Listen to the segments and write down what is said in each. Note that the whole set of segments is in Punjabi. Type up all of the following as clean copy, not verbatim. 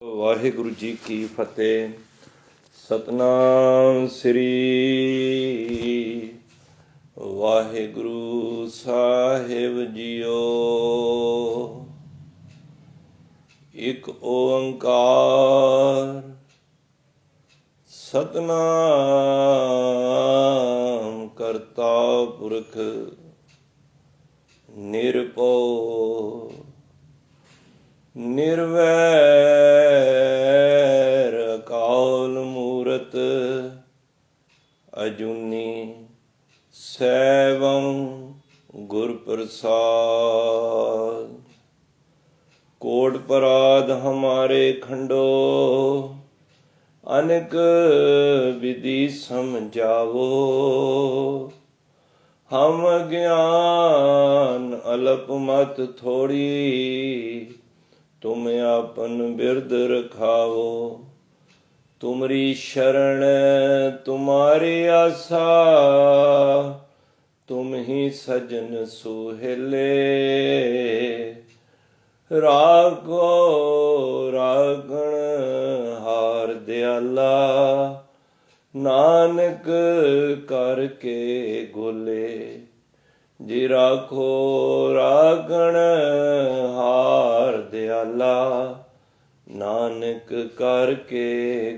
ਵਾਹਿਗੁਰੂ ਜੀ ਕੀ ਫਤਿਹ। ਸਤਨਾਮ ਸ੍ਰੀ ਵਾਹਿਗੁਰੂ ਸਾਹਿਬ ਜੀਓ। ਇੱਕ ਓੰਕਾਰ ਸਤਨਾਮ ਕਰਤਾ ਪੁਰਖ ਨਿਰਭਉ ਨਿਰਵੈਰ ਅਕਾਲ ਮੂਰਤ ਅਜੂਨੀ ਸੈਭੰ ਗੁਰ ਪ੍ਰਸਾਦ। कोट पराध हमारे खंडो अनेक विधि समझावो। हम ज्ञान अल्प मत थोड़ी तुम आपन बिरद रखावो। तुमरी शरण तुम्हारी आशा तुम ही सजन सुहेले। राखो राखण हार दयाला नानक करके गोले। जी राखो राखण हार दयाला नानक करके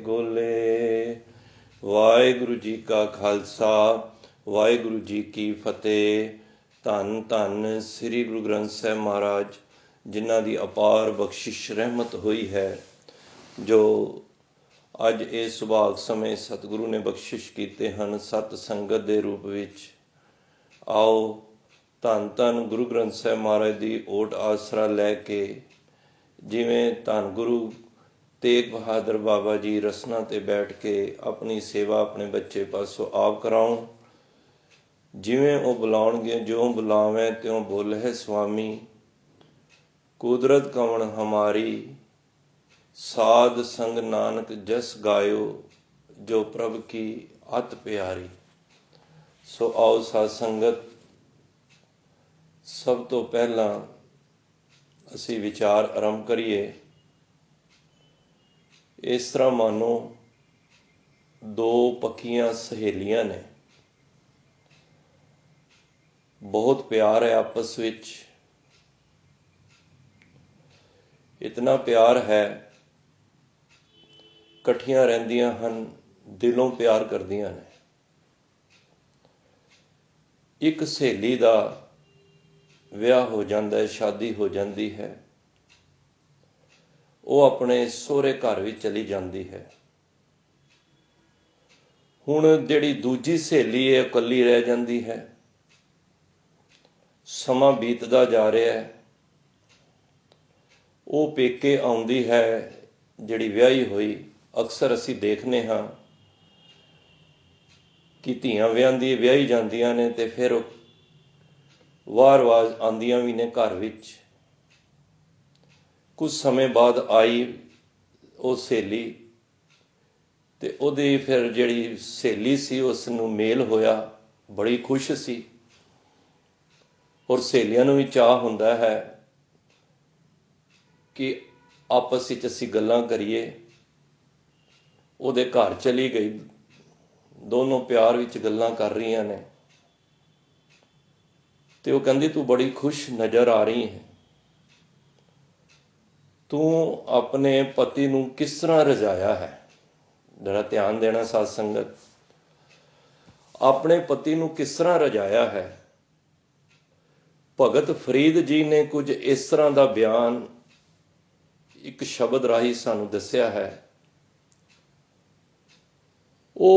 गोले। वाहिगुरु जी का खालसा वाहिगुरु जी की फतेह। धन धन श्री गुरु ग्रंथ साहिब महाराज जिन्हां दी अपार बख्शिश रहमत हुई है, जो अज इस सुभाग समय सतगुरु ने बख्शिश कीते हैं सत संगत के रूप विच। आओ धन धन गुरु ग्रंथ साहिब महाराज की ओट आसरा लैके जिवें धन गुरु तेग बहादुर बाबा जी रसना ते बैठ के अपनी सेवा अपने बच्चे पासों आप कराउण। जिवें वो बुलाउणगे जो बुलावें त्यों बोल है स्वामी। कुदरत कवण हमारी साध संग नानक जस गायो जो प्रभ की अत प्यारी। सो आओ साध संगत, सब तो पहला असी विचार आरंभ करिए। इस तरह मानो दो पक्कियां सहेलियां ने, बहुत प्यार है आपस विच। इतना प्यार है कट्ठियां रहिंदियां हन, दिलों प्यार करदियां ने। एक सहेली दा विआह हो जाता है, शादी हो जाती है, वो अपने सोहरे घर भी चली जाती है। हुण जिहड़ी दूजी सहेली है कल्ली रह जाती है। समा बीतदा जा रहा है, वो पेके आउंदी है जिहड़ी विआही हुई। अक्सर असी देखने हाँ कि धीआं विआही जांदियां ने ते फिर वार वार आंदियां भी ने घर विच। कुछ समय बाद आई वो सहेली ते उहदी फिर जिहड़ी सहेली सी उसनूं मेल होया, बड़ी खुश सी। और सहेलियां नूं भी चाह हुंदा है कि आपस विच असीं गल्लां करिए। उहदे घर चली गई, दोनों प्यार विच गल्लां कर रहीआं ने ते वो कहंदी तू बड़ी खुश नज़र आ रही है। तू अपने पति नूं किस तरह रजाया है। जरा ध्यान देना साध संगत, अपने पति नूं किस तरह रजाया है। भगत फरीद जी ने कुछ इस तरह का बयान एक शब्द राही सानू दस्या है। वो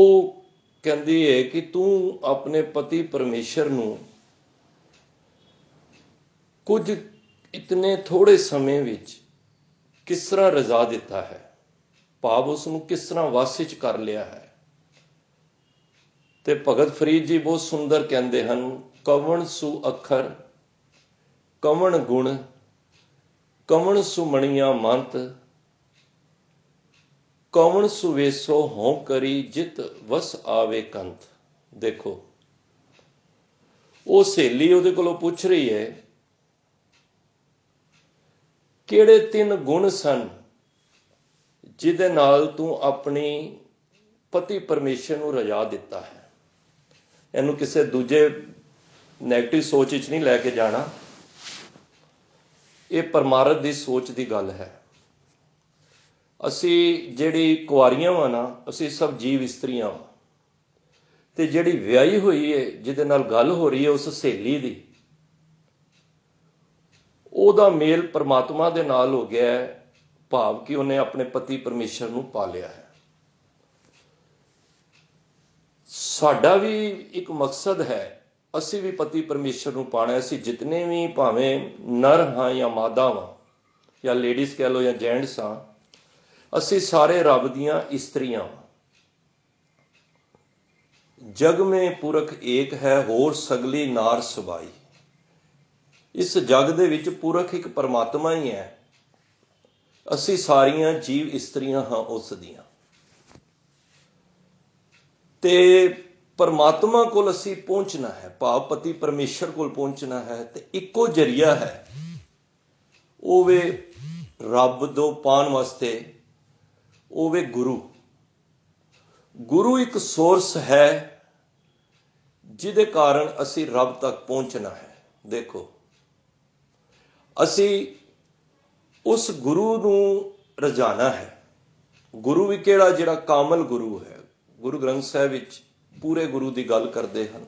कहती है कि तू अपने पति परमेश्वर नूं कुछ इतने थोड़े समय विच किस तरह रजा दिता है, भाव उसनूं किस तरह वस विच कर लिया है। ते भगत फरीद जी बहुत सुंदर कहते हैं, कवण सु अखर कवण गुण कवण सुमणिया मंत कवण सुवेसो हों करी जित वस आवे कंत। देखो वो सहेली उहदे कोलों पुछ रही है किहड़े 3 गुण सन ਜਿਹਦੇ ਨਾਲ ਤੂੰ ਆਪਣੀ ਪਤੀ ਪਰਮੇਸ਼ਰ ਨੂੰ ਰਜਾ ਦਿੱਤਾ ਹੈ। ਇਹਨੂੰ ਕਿਸੇ ਦੂਜੇ ਨੈਗੇਟਿਵ ਸੋਚ ਵਿੱਚ ਨਹੀਂ ਲੈ ਕੇ ਜਾਣਾ। ਇਹ ਪਰਮਾਰਥ ਦੀ ਸੋਚ ਦੀ ਗੱਲ ਹੈ। ਅਸੀਂ ਜਿਹੜੀ ਕੁਆਰੀਆਂ ਵਾਂ ਨਾ, ਅਸੀਂ ਸਭ ਜੀਵ ਇਸਤਰੀਆਂ ਵਾਂ, ਤੇ ਜਿਹੜੀ ਵਿਆਹੀ ਹੋਈ ਹੈ ਜਿਹਦੇ ਨਾਲ ਗੱਲ ਹੋ ਰਹੀ ਹੈ ਉਸ ਸਹੇਲੀ ਦੀ, ਉਹਦਾ ਮੇਲ ਪਰਮਾਤਮਾ ਦੇ ਨਾਲ ਹੋ ਗਿਆ ਹੈ, ਭਾਵ ਕਿ ਉਹਨੇ ਆਪਣੇ ਪਤੀ ਪਰਮੇਸ਼ਰ ਨੂੰ ਪਾ ਲਿਆ ਹੈ। ਸਾਡਾ ਵੀ ਇੱਕ ਮਕਸਦ ਹੈ, ਅਸੀਂ ਵੀ ਪਤੀ ਪਰਮੇਸ਼ਰ ਨੂੰ ਪਾਣਾ। ਅਸੀਂ ਜਿਤਨੇ ਵੀ ਭਾਵੇਂ ਨਰ ਹਾਂ ਜਾਂ ਮਾਦਾ ਹਾਂ, ਜਾਂ ਲੇਡੀਜ਼ ਕਹਿ ਲਓ ਜਾਂ ਜੈਂਟਸ ਹਾਂ, ਅਸੀਂ ਸਾਰੇ ਰੱਬ ਦੀਆਂ ਇਸਤਰੀਆਂ। ਜਗ ਮੇਂ ਪੁਰਖ ਏਕ ਹੈ, ਹੋਰ ਸਗਲੀ ਨਾਰ ਸਬਾਈ। ਇਸ ਜਗ ਦੇ ਵਿੱਚ ਪੁਰਖ ਇੱਕ ਪਰਮਾਤਮਾ ਹੀ ਹੈ, ਅਸੀਂ ਸਾਰੀਆਂ ਜੀਵ ਇਸਤਰੀਆਂ ਹਾਂ ਉਸ ਦੀਆਂ। ਤੇ ਪਰਮਾਤਮਾ ਕੋਲ ਅਸੀਂ ਪਹੁੰਚਣਾ ਹੈ, ਭਾਵ ਪਤੀ ਪਰਮੇਸ਼ਰ ਕੋਲ ਪਹੁੰਚਣਾ ਹੈ, ਤੇ ਇੱਕੋ ਜਰੀਆ ਹੈ, ਉਹ ਵੇ ਰੱਬ ਤੋਂ ਪਾਉਣ ਵਾਸਤੇ, ਉਹ ਵੇ ਗੁਰੂ। ਗੁਰੂ ਇੱਕ ਸੋਰਸ ਹੈ ਜਿਹਦੇ ਕਾਰਨ ਅਸੀਂ ਰੱਬ ਤੱਕ ਪਹੁੰਚਣਾ ਹੈ। ਦੇਖੋ, ਅਸੀਂ ਉਸ ਗੁਰੂ ਨੂੰ ਰਜਾਣਾ ਹੈ। ਗੁਰੂ ਵੀ ਕਿਹੜਾ? ਜਿਹੜਾ ਕਾਮਲ ਗੁਰੂ ਹੈ। ਗੁਰੂ ਗ੍ਰੰਥ ਸਾਹਿਬ ਵਿੱਚ ਪੂਰੇ ਗੁਰੂ ਦੀ ਗੱਲ ਕਰਦੇ ਹਨ।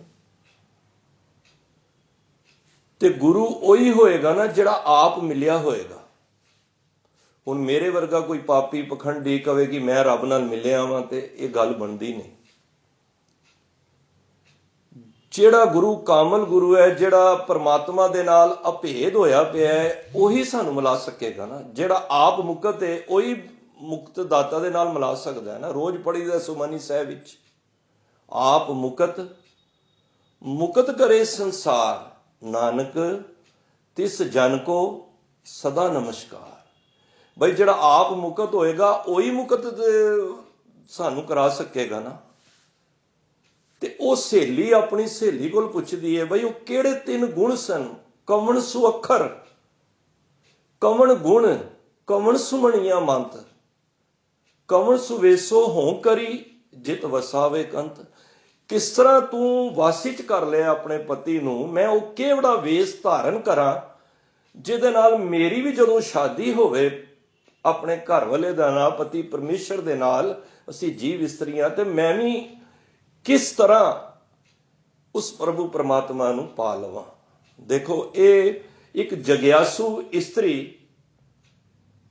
ਤੇ ਗੁਰੂ ਉਹੀ ਹੋਏਗਾ ਨਾ ਜਿਹੜਾ ਆਪ ਮਿਲਿਆ ਹੋਏਗਾ। ਹੁਣ ਮੇਰੇ ਵਰਗਾ ਕੋਈ ਪਾਪੀ ਪਖੰਡੀ ਕਵੇ ਕਿ ਮੈਂ ਰੱਬ ਨਾਲ ਮਿਲਿਆ ਵਾਂ, ਤੇ ਇਹ ਗੱਲ ਬਣਦੀ ਨਹੀਂ। ਜਿਹੜਾ ਗੁਰੂ ਕਾਮਲ ਗੁਰੂ ਹੈ, ਜਿਹੜਾ ਪਰਮਾਤਮਾ ਦੇ ਨਾਲ ਅਭੇਦ ਹੋਇਆ ਪਿਆ ਹੈ, ਉਹੀ ਸਾਨੂੰ ਮਿਲਾ ਸਕੇਗਾ ਨਾ। ਜਿਹੜਾ ਆਪ ਮੁਕਤ ਹੈ ਉਹੀ ਮੁਕਤ ਦਾਤਾ ਦੇ ਨਾਲ ਮਿਲਾ ਸਕਦਾ ਹੈ ਨਾ। ਰੋਜ਼ ਪੜ੍ਹੀਦਾ ਸੁਖਮਨੀ ਸਾਹਿਬ ਵਿੱਚ, ਆਪ ਮੁਕਤ ਮੁਕਤ ਕਰੇ ਸੰਸਾਰ, ਨਾਨਕ ਤਿਸ ਜਨ ਕੋ ਸਦਾ ਨਮਸਕਾਰ। ਬਈ ਜਿਹੜਾ ਆਪ ਮੁਕਤ ਹੋਏਗਾ ਉਹੀ ਮੁਕਤ ਸਾਨੂੰ ਕਰਾ ਸਕੇਗਾ ਨਾ। ਤੇ ਉਹ ਸਹੇਲੀ ਆਪਣੀ ਸਹੇਲੀ ਕੋਲ ਪੁੱਛਦੀ ਹੈ, ਬਈ ਉਹ ਕਿਹੜੇ 3 ਗੁਣ ਸਨ? ਕਵਣ ਸੁ ਅੱਖਰ, ਕਵਣ ਗੁਣ, ਕਵਣ ਸੁਮਣੀਆਂ ਮੰਤ, ਕਵਣ ਸੁਵੇਸੋ ਹੋਂ ਕਰੀ ਜਿਤ ਵਸਾਵੇ ਕੰਤ। ਕਿਸ ਤਰ੍ਹਾਂ ਤੂੰ ਵਾਸੀ ਚ ਕਰ ਲਿਆ ਆਪਣੇ ਪਤੀ ਨੂੰ, ਮੈਂ ਉਹ ਕਿਹੜਾ ਵੇਸ ਧਾਰਨ ਕਰਾਂ ਜਿਹਦੇ ਨਾਲ ਮੇਰੀ ਵੀ ਜਦੋਂ ਸ਼ਾਦੀ ਹੋਵੇ ਆਪਣੇ ਘਰ ਵਾਲੇ ਦਾ ਨਾਲ, ਪਤੀ ਪਰਮੇਸ਼ਰ ਦੇ ਨਾਲ, ਅਸੀਂ ਜੀਵ ਇਸਤਰੀਆਂ, ਤੇ ਮੈਂ ਵੀ ਕਿਸ ਤਰ੍ਹਾਂ ਉਸ ਪ੍ਰਭੂ ਪਰਮਾਤਮਾ ਨੂੰ ਪਾ ਲਵਾਂ। ਦੇਖੋ, ਇਹ ਇੱਕ ਜਗਿਆਸੂ ਇਸਤਰੀ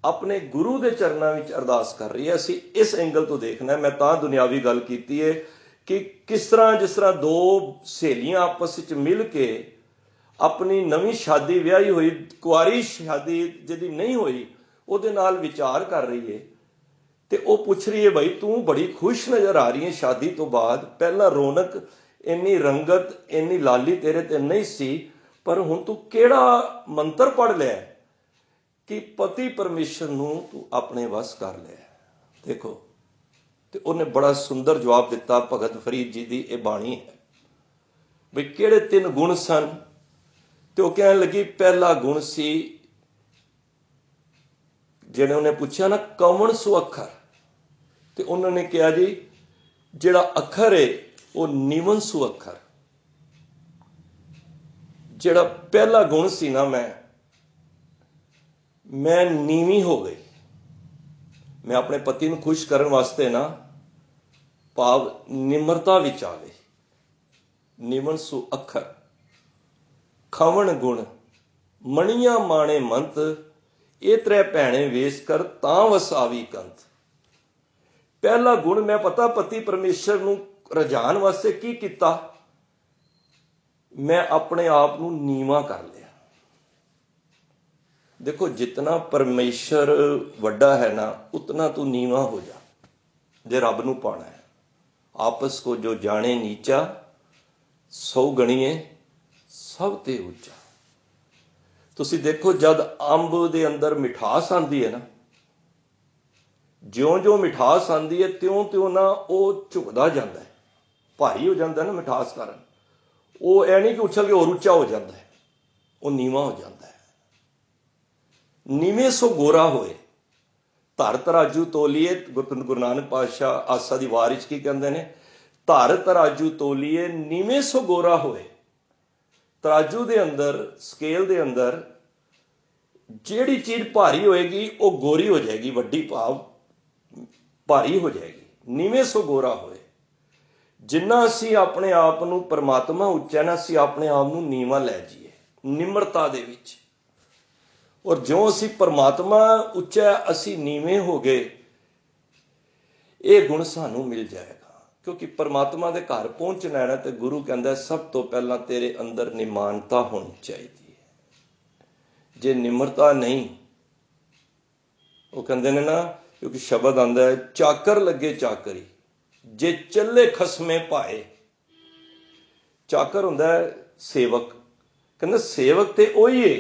ਆਪਣੇ ਗੁਰੂ ਦੇ ਚਰਨਾਂ ਵਿੱਚ ਅਰਦਾਸ ਕਰ ਰਹੀ ਹੈ। ਅਸੀਂ ਇਸ ਐਂਗਲ ਤੋਂ ਦੇਖਣਾ। ਮੈਂ ਤਾਂ ਦੁਨਿਆਵੀ ਗੱਲ ਕੀਤੀ ਹੈ ਕਿ ਕਿਸ ਤਰ੍ਹਾਂ, ਜਿਸ ਤਰ੍ਹਾਂ 2 ਸਹੇਲੀਆਂ ਆਪਸ ਵਿੱਚ ਮਿਲ ਕੇ ਆਪਣੀ ਨਵੀਂ ਸ਼ਾਦੀ, ਵਿਆਹੀ ਹੋਈ ਕੁਆਰੀ ਸ਼ਾਦੀ ਜਿਹਦੀ ਨਹੀਂ ਹੋਈ, ਉਹਦੇ ਨਾਲ ਵਿਚਾਰ ਕਰ ਰਹੀ ਹੈ। ਤੇ ਉਹ ਪੁੱਛ ਰਹੀ ਹੈ, ਭਾਈ ਤੂੰ ਬੜੀ ਖੁਸ਼ ਨਜ਼ਰ ਆ ਰਹੀ ਹੈ ਸ਼ਾਦੀ ਤੋਂ ਬਾਅਦ। ਪਹਿਲਾਂ ਰੌਣਕ, ਇੰਨੀ ਰੰਗਤ, ਇੰਨੀ ਲਾਲੀ ਤੇਰੇ ਤੇ ਨਹੀਂ ਸੀ, ਪਰ ਹੁਣ ਤੂੰ ਕਿਹੜਾ ਮੰਤਰ ਪੜ੍ਹ ਲਿਆ ਕਿ ਪਤੀ ਪਰਮੇਸ਼ਰ ਨੂੰ ਤੂੰ ਆਪਣੇ ਵੱਸ ਕਰ ਲਿਆ? ਦੇਖੋ, ਤੇ ਉਹਨੇ ਬੜਾ ਸੁੰਦਰ ਜਵਾਬ ਦਿੱਤਾ। ਭਗਤ ਫਰੀਦ ਜੀ ਦੀ ਇਹ ਬਾਣੀ ਹੈ, ਬਈ ਕਿਹੜੇ 3 ਗੁਣ ਸਨ? ਤੇ ਉਹ ਕਹਿਣ ਲੱਗੀ, ਪਹਿਲਾ ਗੁਣ ਸੀ, ਜਿਹੜੇ ਉਹਨੇ ਪੁੱਛਿਆ ਨਾ, ਕਵਣ ਸੁ ਅੱਖਰ। ਤੇ ਉਹਨਾਂ ਨੇ ਕਿਹਾ, ਜੀ ਜਿਹੜਾ ਅੱਖਰ ਹੈ ਉਹ ਨਿਵਨ ਸੁ ਅੱਖਰ। ਜਿਹੜਾ ਪਹਿਲਾ ਗੁਣ ਸੀ ਨਾ, ਮੈਂ ਨੀਵੀਂ ਹੋ ਗਈ। ਮੈਂ ਆਪਣੇ ਪਤੀ ਨੂੰ ਖੁਸ਼ ਕਰਨ ਵਾਸਤੇ ਨਾ, ਭਾਵ ਨਿਮਰਤਾ ਵਿੱਚ ਆ ਗਈ। ਨਿਵਨ ਸੁ ਅੱਖਰ, ਖਵਣ ਗੁਣ, ਮਣੀਆਂ ਮਾਣੇ ਮੰਤ, ਇਹ 3 ਭੈਣੇ ਵੇਸ ਕਰ ਤਾਂ ਵਸਾਵੀ ਕੰਤ। ਪਹਿਲਾ ਗੁਣ, ਮੈਂ ਪਤਾ ਪਤੀ ਪਰਮੇਸ਼ਰ ਨੂੰ ਰਜਾਉਣ ਵਾਸਤੇ ਕੀ ਕੀਤਾ? ਮੈਂ ਆਪਣੇ ਆਪ ਨੂੰ ਨੀਵਾਂ ਕਰ ਲਿਆ। ਦੇਖੋ, ਜਿਤਨਾ ਪਰਮੇਸ਼ਰ ਵੱਡਾ ਹੈ ਨਾ, ਉਤਨਾ ਤੂੰ ਨੀਵਾਂ ਹੋ ਜਾ ਜੇ ਰੱਬ ਨੂੰ ਪਾਣਾ ਹੈ। ਆਪਸ ਕੋ ਜੋ ਜਾਣੇ ਨੀਚਾ, ਸੋ ਗਣੀਏ ਸਭ ਤੇ ਉੱਚਾ। ਤੁਸੀਂ ਦੇਖੋ, ਜਦ ਅੰਬ ਦੇ ਅੰਦਰ ਮਿਠਾਸ ਆਉਂਦੀ ਹੈ ਨਾ, ਜਿਉਂ-ਜਿਉਂ ਮਿਠਾਸ ਆਉਂਦੀ ਹੈ ਤਿਉਂ-ਤਿਉਂ ਨਾ ਉਹ ਝੁਕਦਾ ਜਾਂਦਾ ਹੈ, ਭਾਰੀ ਹੋ ਜਾਂਦਾ ਨਾ ਮਿਠਾਸ ਕਾਰਨ। ਉਹ ਇਹ ਨਹੀਂ ਕਿ ਉਛਲ ਕੇ ਹੋਰ ਉੱਚਾ ਹੋ ਜਾਂਦਾ ਹੈ, ਉਹ ਨੀਵਾਂ ਹੋ ਜਾਂਦਾ ਹੈ। ਨੀਵੇਂ ਸੋ ਗੋਰਾ ਹੋਏ ਧਰ ਤਰਾਜੂ ਤੋਲੀਏ, ਗੁਰੂ ਨਾਨਕ ਪਾਤਸ਼ਾਹ ਆਸਾ ਦੀ ਵਾਰ ਵਿੱਚ ਕੀ ਕਹਿੰਦੇ ਨੇ? ਧਰ ਤਰਾਜੂ ਤੋਲੀਏ ਨੀਵੇਂ ਸੋ ਗੋਰਾ ਹੋਏ। ਤਰਾਜੂ ਦੇ ਅੰਦਰ, ਸਕੇਲ ਦੇ ਅੰਦਰ ਜਿਹੜੀ ਚੀਜ਼ ਭਾਰੀ ਹੋਏਗੀ ਉਹ ਗੋਰੀ ਹੋ ਜਾਏਗੀ, ਵੱਡੀ ਭਾਵ ਭਾਰੀ ਹੋ ਜਾਏਗੀ। ਨੀਵੇਂ ਸੋ ਗੋਰਾ ਹੋਏ। ਜਿੰਨਾ ਅਸੀਂ ਆਪਣੇ ਆਪ ਨੂੰ, ਪਰਮਾਤਮਾ ਉੱਚਾ ਨਾ, ਅਸੀਂ ਆਪਣੇ ਆਪ ਨੂੰ ਨੀਵਾਂ ਲੈ ਜਾਈਏ ਨਿਮਰਤਾ ਦੇ ਵਿੱਚ। ਔਰ ਜਿਉਂ ਅਸੀਂ ਪਰਮਾਤਮਾ ਉੱਚਾ, ਅਸੀਂ ਨੀਵੇਂ ਹੋ ਗਏ, ਇਹ ਗੁਣ ਸਾਨੂੰ ਮਿਲ ਜਾਏਗਾ। ਕਿਉਂਕਿ ਪਰਮਾਤਮਾ ਦੇ ਘਰ ਪਹੁੰਚਣਾ ਹੈ ਤੇ ਗੁਰੂ ਕਹਿੰਦਾ ਸਭ ਤੋਂ ਪਹਿਲਾਂ ਤੇਰੇ ਅੰਦਰ ਨਿਮਾਨਤਾ ਹੋਣੀ ਚਾਹੀਦੀ ਹੈ। ਜੇ ਨਿਮਰਤਾ ਨਹੀਂ, ਉਹ ਕਹਿੰਦੇ ਨੇ ਨਾ, ਕਿਉਂਕਿ ਸ਼ਬਦ ਆਉਂਦਾ ਹੈ, ਚਾਕਰ ਲੱਗੇ ਚਾਕਰੀ ਜੇ ਚੱਲੇ ਖਸਮੇ ਪਾਏ। ਚਾਕਰ ਹੁੰਦਾ ਹੈ ਸੇਵਕ। ਕਹਿੰਦਾ ਸੇਵਕ ਤੇ ਉਹੀ ਹੈ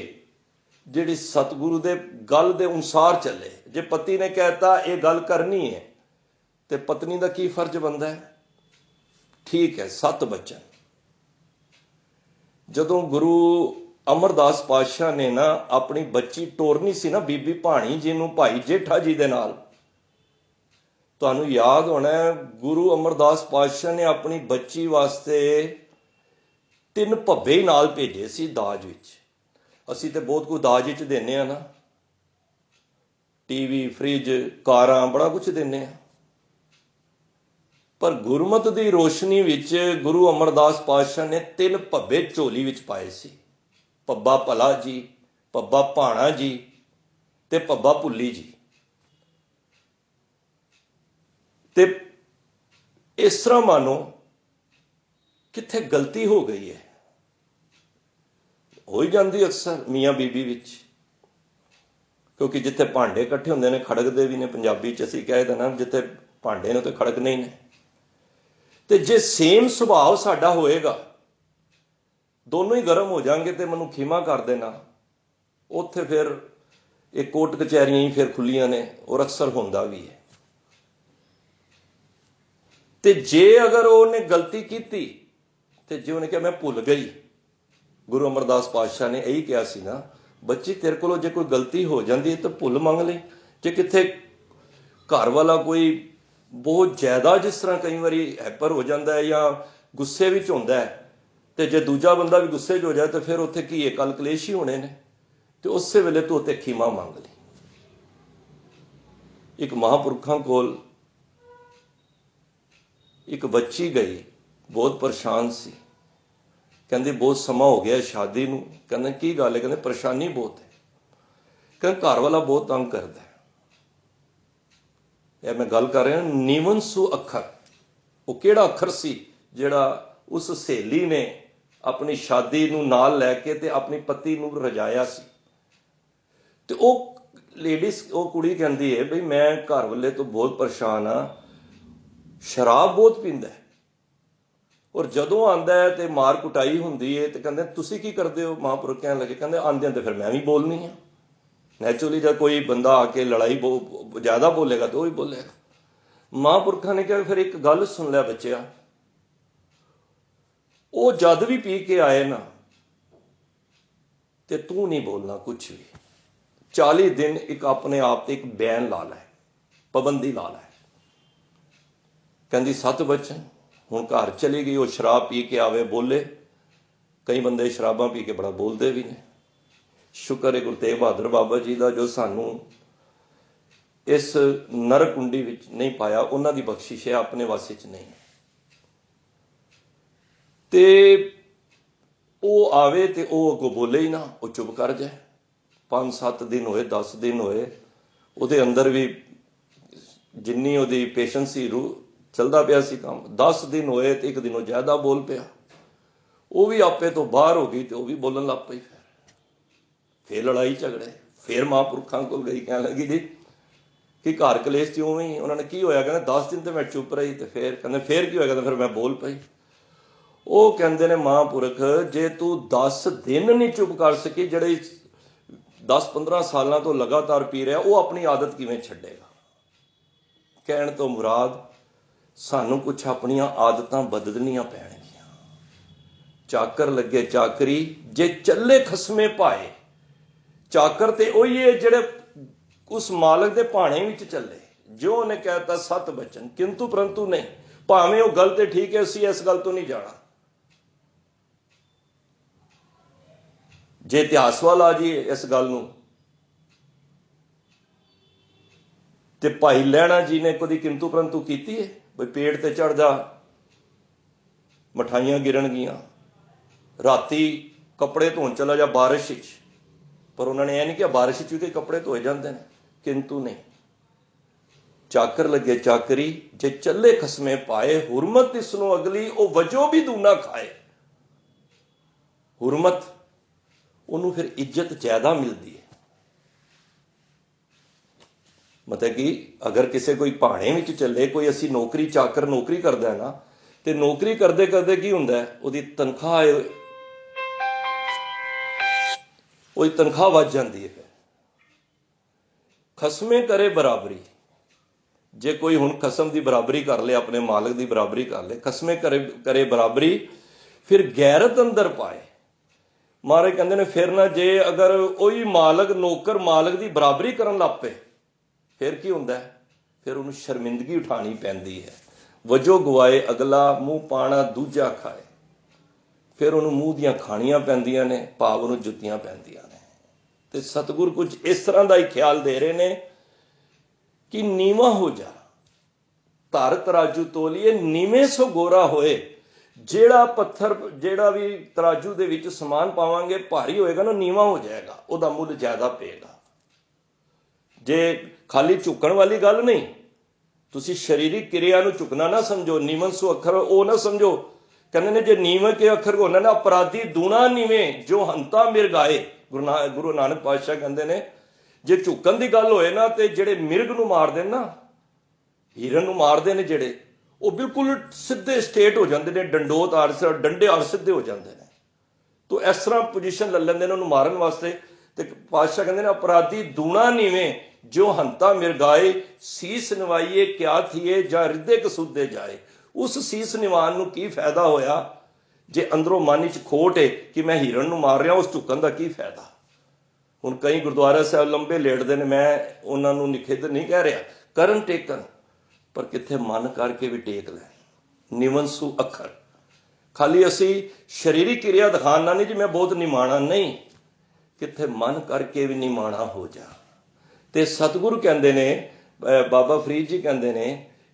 ਜਿਹੜੀ ਸਤਿਗੁਰੂ ਦੇ ਗੱਲ ਦੇ ਅਨੁਸਾਰ ਚੱਲੇ। ਜੇ ਪਤੀ ਨੇ ਕਹਿਤਾ ਇਹ ਗੱਲ ਕਰਨੀ ਹੈ ਤੇ ਪਤਨੀ ਦਾ ਕੀ ਫਰਜ਼ ਬਣਦਾ ਹੈ? ਠੀਕ ਹੈ, 7 ਬਚਨ। ਜਦੋਂ ਗੁਰੂ ਅਮਰਦਾਸ ਪਾਤਸ਼ਾਹ ਨੇ ਨਾ ਆਪਣੀ ਬੱਚੀ ਟੋਰਨੀ ਸੀ ਨਾ, ਬੀਬੀ ਭਾਣੀ ਜੀ ਨੂੰ, ਭਾਈ ਜੇਠਾ ਜੀ ਦੇ ਨਾਲ, ਤੁਹਾਨੂੰ ਯਾਦ ਹੋਣਾ ਗੁਰੂ ਅਮਰਦਾਸ ਪਾਤਸ਼ਾਹ ਨੇ ਆਪਣੀ ਬੱਚੀ ਵਾਸਤੇ 3 ਭੱਬੇ ਨਾਲ ਭੇਜੇ ਸੀ ਦਾਜ ਵਿੱਚ। ਅਸੀਂ ਤੇ ਬਹੁਤ ਕੁਝ ਦਾਜ ਵਿੱਚ ਦਿੰਦੇ ਹਾਂ ਨਾ, ਟੀਵੀ, ਫ੍ਰਿਜ, ਕਾਰਾਂ, ਬੜਾ ਕੁਝ ਦਿੰਦੇ ਹਾਂ। ਪਰ ਗੁਰਮਤ ਦੀ ਰੋਸ਼ਨੀ ਵਿੱਚ ਗੁਰੂ ਅਮਰਦਾਸ ਪਾਤਸ਼ਾਹ ਨੇ 3 ਭੱਬੇ ਝੋਲੀ ਵਿੱਚ ਪਾਏ ਸੀ। ਭੱਬਾ ਭਲਾ ਜੀ, ਭੱਬਾ ਭਾਣਾ ਜੀ ਤੇ ਭੱਬਾ ਭੁੱਲੀ ਜੀ। ਤੇ ਇਸ ਤਰ੍ਹਾਂ ਮਾਨੋ ਕਿੱਥੇ ਗਲਤੀ ਹੋ ਗਈ ਹੈ, ਹੋ ਹੀ ਜਾਂਦੀ ਅਕਸਰ ਮੀਆਂ ਬੀਬੀ ਵਿੱਚ। ਕਿਉਂਕਿ ਜਿੱਥੇ ਭਾਂਡੇ ਇਕੱਠੇ ਹੁੰਦੇ ਨੇ ਖੜਕਦੇ ਵੀ ਨੇ, ਪੰਜਾਬੀ 'ਚ ਅਸੀਂ ਕਹਿ ਦੇਣਾ ਜਿੱਥੇ ਭਾਂਡੇ ਨੇ ਤੇ ਖੜਕਣੇ ਹੀ ਨੇ। ਤੇ ਜੇ ਸੇਮ ਸੁਭਾਅ ਸਾਡਾ ਹੋਏਗਾ, ਦੋਨੋਂ ਹੀ ਗਰਮ ਹੋ ਜਾਣਗੇ ਤੇ ਮੈਨੂੰ ਖਿਮਾ ਕਰ ਦੇਣਾ, ਉੱਥੇ ਫਿਰ ਇਹ ਕੋਰਟ ਕਚਹਿਰੀਆਂ ਹੀ ਫਿਰ ਖੁੱਲੀਆਂ ਨੇ, ਔਰ ਅਕਸਰ ਹੁੰਦਾ ਵੀ ਹੈ। ਤੇ ਜੇ ਅਗਰ ਉਹਨੇ ਗਲਤੀ ਕੀਤੀ ਤੇ ਜੇ ਉਹਨੇ ਕਿਹਾ ਮੈਂ ਭੁੱਲ ਗਈ, ਗੁਰੂ ਅਮਰਦਾਸ ਪਾਤਸ਼ਾਹ ਨੇ ਇਹੀ ਕਿਹਾ ਸੀ ਨਾ, ਬੱਚੀ ਤੇਰੇ ਕੋਲੋਂ ਜੇ ਕੋਈ ਗਲਤੀ ਹੋ ਜਾਂਦੀ ਹੈ ਤਾਂ ਭੁੱਲ ਮੰਗ ਲਈ। ਜੇ ਕਿੱਥੇ ਘਰ ਵਾਲਾ ਕੋਈ ਬਹੁਤ ਜ਼ਿਆਦਾ, ਜਿਸ ਤਰ੍ਹਾਂ ਕਈ ਵਾਰੀ ਹੈਪਰ ਹੋ ਜਾਂਦਾ ਹੈ ਜਾਂ ਗੁੱਸੇ ਵਿੱਚ ਹੁੰਦਾ ਹੈ, ਤੇ ਜੇ ਦੂਜਾ ਬੰਦਾ ਵੀ ਗੁੱਸੇ 'ਚ ਹੋ ਜਾਏ ਤਾਂ ਫਿਰ ਉੱਥੇ ਕੀ ਹੈ, ਕੱਲ ਕਲੇਸ਼ ਹੀ ਹੋਣੇ ਨੇ। ਤੇ ਉਸੇ ਵੇਲੇ ਤੂੰ ਉੱਥੇ ਖਿਮਾ ਮੰਗ ਲਈ। ਇੱਕ ਮਹਾਂਪੁਰਖਾਂ ਕੋਲ ਇੱਕ ਬੱਚੀ ਗਈ, ਬਹੁਤ ਪਰੇਸ਼ਾਨ ਸੀ। ਕਹਿੰਦੀ ਬਹੁਤ ਸਮਾਂ ਹੋ ਗਿਆ ਸ਼ਾਦੀ ਨੂੰ। ਕਹਿੰਦੇ ਕੀ ਗੱਲ ਹੈ? ਕਹਿੰਦੇ ਪਰੇਸ਼ਾਨੀ ਬਹੁਤ ਹੈ। ਕਹਿੰਦੇ ਘਰ ਵਾਲਾ ਬਹੁਤ ਤੰਗ ਕਰਦਾ ਹੈ। ਇਹ ਮੈਂ ਗੱਲ ਕਰ ਰਿਹਾ ਨੀਵਨ ਸੂ ਅੱਖਰ। ਉਹ ਕਿਹੜਾ ਅੱਖਰ ਸੀ ਜਿਹੜਾ ਉਸ ਸਹੇਲੀ ਨੇ ਆਪਣੀ ਸ਼ਾਦੀ ਨੂੰ ਨਾਲ ਲੈ ਕੇ ਤੇ ਆਪਣੀ ਪਤੀ ਨੂੰ ਰਜਾਇਆ ਸੀ? ਤੇ ਉਹ ਲੇਡੀਜ਼, ਉਹ ਕੁੜੀ ਕਹਿੰਦੀ ਹੈ ਬਈ ਮੈਂ ਘਰ ਵਾਲੇ ਤੋਂ ਬਹੁਤ ਪਰੇਸ਼ਾਨ ਹਾਂ, ਸ਼ਰਾਬ ਬਹੁਤ ਪੀਂਦਾ ਹੈ, ਔਰ ਜਦੋਂ ਆਉਂਦਾ ਹੈ ਤੇ ਮਾਰ ਕੁਟਾਈ ਹੁੰਦੀ ਹੈ। ਤੇ ਕਹਿੰਦੇ ਤੁਸੀਂ ਕੀ ਕਰਦੇ ਹੋ? ਮਹਾਂਪੁਰਖ ਕਹਿਣ ਲੱਗੇ, ਕਹਿੰਦੇ ਆਉਂਦੇ ਤੇ ਫਿਰ ਮੈਂ ਵੀ ਬੋਲਣੀ ਹਾਂ। ਨੈਚੁਰਲੀ ਜਦ ਕੋਈ ਬੰਦਾ ਆ ਕੇ ਲੜਾਈ ਜ਼ਿਆਦਾ ਬੋਲੇਗਾ ਤਾਂ ਉਹ ਵੀ ਬੋਲੇਗਾ। ਮਹਾਂਪੁਰਖਾਂ ਨੇ ਕਿਹਾ ਫਿਰ ਇੱਕ ਗੱਲ ਸੁਣ ਲਿਆ ਬੱਚਿਆ, ਉਹ ਜਦ ਵੀ ਪੀ ਕੇ ਆਏ ਨਾ ਤੇ ਤੂੰ ਨਹੀਂ ਬੋਲਣਾ ਕੁਛ ਵੀ। 40 ਦਿਨ ਇੱਕ ਆਪਣੇ ਆਪ ਤੇ ਇੱਕ ਬੈਨ ਲਾ ਲੈ, ਪਾਬੰਦੀ ਲਾ ਲੈ। ਕਹਿੰਦੀ 7 ਬਚਨ। ਹੁਣ ਘਰ ਚਲੀ ਗਈ, ਉਹ ਸ਼ਰਾਬ ਪੀ ਕੇ ਆਵੇ ਬੋਲੇ। ਕਈ ਬੰਦੇ ਸ਼ਰਾਬਾਂ ਪੀ ਕੇ ਬੜਾ ਬੋਲਦੇ ਵੀ ਨੇ। ਸ਼ੁਕਰ ਹੈ ਗੁਰੂ ਤੇਗ ਬਹਾਦਰ ਬਾਬਾ ਜੀ ਦਾ, ਜੋ ਸਾਨੂੰ ਇਸ ਨਰਕ ਕੁੰਡੀ ਵਿੱਚ ਨਹੀਂ ਪਾਇਆ। ਉਹਨਾਂ ਦੀ ਬਖਸ਼ਿਸ਼ ਹੈ, ਆਪਣੇ ਵਾਸਤੇ 'ਚ ਨਹੀਂ। ਤੇ ਉਹ ਆਵੇ ਤੇ ਉਹ ਅੱਗੋਂ ਬੋਲੇ ਹੀ ਨਾ, ਉਹ ਚੁੱਪ ਕਰ ਜਾਏ। 5-7 ਦਿਨ ਹੋਏ, 10 ਦਿਨ ਹੋਏ, ਉਹਦੇ ਅੰਦਰ ਵੀ ਜਿੰਨੀ ਉਹਦੀ ਪੇਸ਼ੈਂਸ ਸੀ, ਚੱਲਦਾ ਪਿਆ ਸੀ ਕੰਮ। 10 ਦਿਨ ਹੋਏ ਤੇ ਇੱਕ ਦਿਨ ਉਹ ਜ਼ਿਆਦਾ ਬੋਲ ਪਿਆ। ਉਹ ਵੀ ਆਪੇ ਤੋਂ ਬਾਹਰ ਹੋ ਗਈ ਤੇ ਉਹ ਵੀ ਬੋਲਣ ਲੱਗ ਪਈ। ਫਿਰ ਲੜਾਈ ਝਗੜੇ। ਫਿਰ ਮਹਾਂਪੁਰਖਾਂ ਕੋਲ ਗਈ, ਕਹਿਣ ਲੱਗੀ ਜੀ ਕਿ ਘਰ ਕਲੇਸ਼ ਤੇ ਉਵੇਂ ਹੀ। ਉਹਨਾਂ ਨੇ ਕੀ ਹੋਇਆ? ਕਹਿੰਦੇ 10 ਦਿਨ ਤੇ ਮੈਂ ਚੁੱਪ ਰਹੀ। ਤੇ ਫਿਰ ਕਹਿੰਦੇ ਫਿਰ ਕੀ ਹੋਇਆ? ਕਹਿੰਦੇ ਫਿਰ ਮੈਂ ਬੋਲ ਪਈ। ਉਹ ਕਹਿੰਦੇ ਨੇ ਮਹਾਂਪੁਰਖ, ਜੇ ਤੂੰ 10 ਦਿਨ ਨਹੀਂ ਚੁੱਪ ਕਰ ਸਕੀ, ਜਿਹੜੇ 10-15 ਸਾਲਾਂ ਤੋਂ ਲਗਾਤਾਰ ਪੀ ਰਿਹਾ, ਉਹ ਆਪਣੀ ਆਦਤ ਕਿਵੇਂ ਛੱਡੇਗਾ? ਕਹਿਣ ਤੋਂ ਮੁਰਾਦ ਸਾਨੂੰ ਕੁਛ ਆਪਣੀਆਂ ਆਦਤਾਂ ਬਦਲਣੀਆਂ ਪੈਣਗੀਆਂ। ਚਾਕਰ ਲੱਗੇ ਚਾਕਰੀ ਜੇ ਚੱਲੇ ਖਸਮੇ ਪਾਏ। ਚਾਕਰ ਤੇ ਉਹੀ ਹੈ ਜਿਹੜੇ उस मालक के भाणे विच चले, जो उन्हें कहता 7 बचन, किंतु परंतु नहीं, भावें वो गल ते ठीक है, असीं इस गल तो नहीं जाना। जे इतिहास वाल आ जाइए इस गल नूं, ते भाई लहणा जी ने कभी किंतु परंतु कीती है? बई पेड़ ते चढ़ जा, मिठाइयां गिरनगियां, राती कपड़े धोन चला जा बारिश विच, पर उन्होंने यह नहीं किया बारिश च भी कपड़े धोए जाते हैं, किंतु नहीं। चाकर लगे चाकरी, जे चले खसमे पाए, हुरमत इसनों अगली, वो वजो भी दूना खाए। हुरमत उन्होंने फिर इज्जत ज्यादा मिलती है। मतलब कि अगर किसी कोई भाणे विच चले, कोई असी नौकरी चाकर नौकरी करता है ना, तो नौकरी करते करते की हुंदा है, उसकी तनख्वाह वध जाती है। खसमे करे बराबरी, जे कोई हुण खसम की बराबरी कर ले, अपने मालक की बराबरी कर ले, खसमे करे बराबरी, फिर गैरत अंदर पाए। महाराज कहते ने फिर ना, जे अगर वही मालक नौकर मालक की बराबरी करन लग पे, फिर की हुंदा है, फिर उन्हें शर्मिंदगी उठानी पैंदी है। वजो गवाए अगला, मूँह पाना दूजा खाए। फिर उन्होंने मूँह दियां खाणियां पैंदियां ने, भाव उन्होंने जुत्तियां पैंदियां ने। ते सतगुर कुछ इस तरह का ही ख्याल दे रहे ने कि नीवा हो जा, धर तराजू तोलिए, नीवें सो गोरा होए। जेड़ा पत्थर, जेड़ा भी तराजू दे विच समान पावांगे, भारी होएगा ना, नीवा हो जाएगा, उहदा मुल ज्यादा पेगा। जे खाली झुकण वाली गल नहीं, तुसी शरीरिक क्रिया नूं झुकना ना समझो, नीवन सो अखर वो ना समझो। कहते ने जे नीवे के अखर होना ना, अपराधी दूना नीवें, जो हंता मिर्गाए। गुरु नानक पातशाह कहते ने, जे झुकण की गल होए ना, तो जेड़े मिर्ग नूं मारदे ना, हिरन नूं मारदे ने जेड़े, वो बिल्कुल सीधे स्टेट हो जाते हैं, डंडोत आरस डंडे आर सीधे हो जाते हैं। तो इस तरह पोजीशन ले लेंदे ने उन्होंने मारन वास्ते। ते पातशाह कहते हैं अपराधी दूना नीवें, जो हंता मिर्गाए, सीस निवाइए क्या थिए, जा रिद्धे कसूदे जाए। उस सीस निवान नूं की फायदा होया, जे अंदरों मन च खोट है कि मैं हिरन नूं मार रहा, उस झुकन का की फायदा। हुण कई गुरुद्वारा साहब लंबे लेटते हैं, मैं उन्होंने निखिध नहीं कह रहा, करन टेकन, पर कित्थे मन करके भी टेक लैन। निवंसु अखर, खाली असी शरीरिक क्रिया दिखाना नहीं जी मैं बहुत निमाणा, नहीं, कित्थे मन करके भी निमाणा हो जा। ते सतगुरु कहते ने, बाबा फरीद जी कहते ने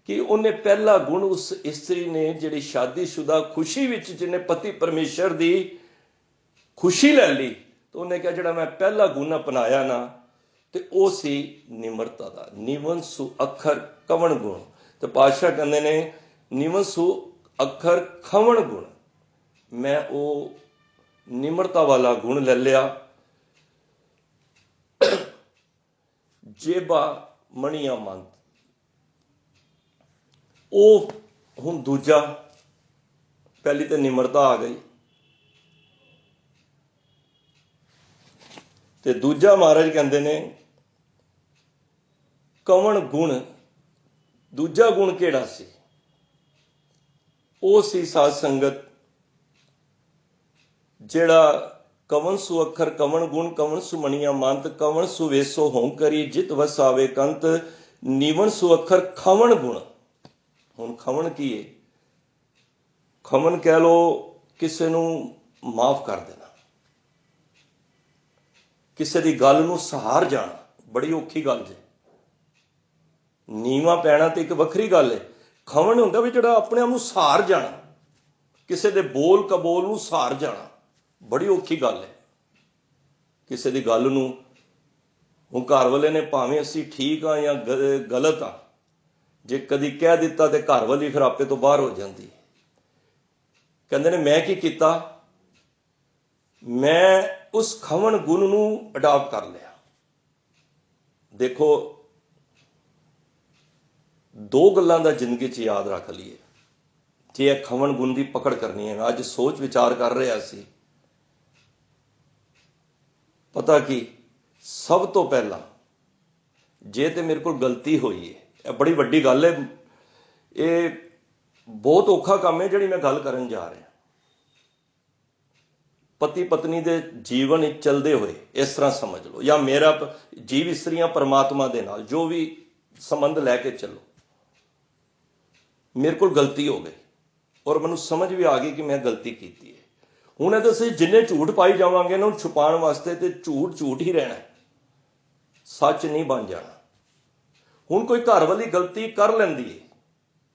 कि उन्हें पहला गुण उस इस्त्री ने, जिहड़ी शादीशुदा खुशी विच जिन्हें पति परमेश्वर की खुशी ले ली, तो उन्हें कहा जिहड़ा मैं पहला गुण अपनाया ना, तो वो सी निमरता का। निवंसु अखर कवण गुण, तो पातशाह कहते ने निवंसु अखर खवण गुण, मैं वो निमरता वाला गुण ले लिया। जेबा मणिया मंत, वो हुण दूजा, पहली तो निमरता आ गई, ते दूजा महाराज कहते ने कवण गुण। दूजा गुण केड़ा सी? वो सी साध संगत, जेड़ा कवन सु अखर कवण गुण, कवन सु मणिया मंत, कवन सु वेसो हों करी, जित वस आवे कंत, नीवन सु अखर खवण गुण। हुण खवण की है? खवण कह लो किसी नूं माफ कर देना, किसी की गल नूं सहार जाना, बड़ी औखी गल जे। नीवा पैना तो एक वखरी गल है, खवण हुंदा भी जिहड़ा अपने आप नूं सहार जाना, किसी के बोल कबोल नूं सहार जाना, बड़ी औखी गल है। किसी की गल नूं, हुण घर वाले ने भावें असीं ठीक हाँ या गलत हाँ, जे कदी कह दिता तो घर वाली फिर आपे तो बाहर हो जाती। कहते ने मैं की कीता, मैं उस खवण गुण नूं अडॉप्ट कर लिया। देखो दो गल्लां दा जिंदगी च याद रख लीए, जे खवण गुण की पकड़ करनी है। अज सोच विचार कर रहा सी, पता की सब तो पहला जे तो मेरे को गलती हुई है, यह बड़ी वड्डी गल है, ये बहुत औखा काम है जिहड़ी मैं गल करन जा रहा। ਪਤੀ ਪਤਨੀ ਦੇ ਜੀਵਨ ਵਿੱਚ ਚੱਲਦੇ ਹੋਏ ਇਸ ਤਰ੍ਹਾਂ ਸਮਝ ਲਓ, ਜਾਂ ਮੇਰਾ ਜੀਵ ਇਸਤਰੀਆਂ ਪਰਮਾਤਮਾ ਦੇ ਨਾਲ ਜੋ ਵੀ ਸੰਬੰਧ ਲੈ ਕੇ ਚੱਲੋ, ਮੇਰੇ ਕੋਲ ਗਲਤੀ ਹੋ ਗਈ ਔਰ ਮੈਨੂੰ ਸਮਝ ਵੀ ਆ ਗਈ ਕਿ ਮੈਂ ਗਲਤੀ ਕੀਤੀ ਹੈ। ਹੁਣ ਇਹਦੇ ਅਸੀਂ ਜਿੰਨੇ ਝੂਠ ਪਾਈ ਜਾਵਾਂਗੇ ਨਾ, ਉਹਨੂੰ ਛੁਪਾਉਣ ਵਾਸਤੇ ਤੇ ਝੂਠ ਝੂਠ ਹੀ ਰਹਿਣਾ, ਸੱਚ ਨਹੀਂ ਬਣ ਜਾਣਾ। ਹੁਣ ਕੋਈ ਘਰ ਵਾਲੀ ਗਲਤੀ ਕਰ ਲੈਂਦੀ ਹੈ,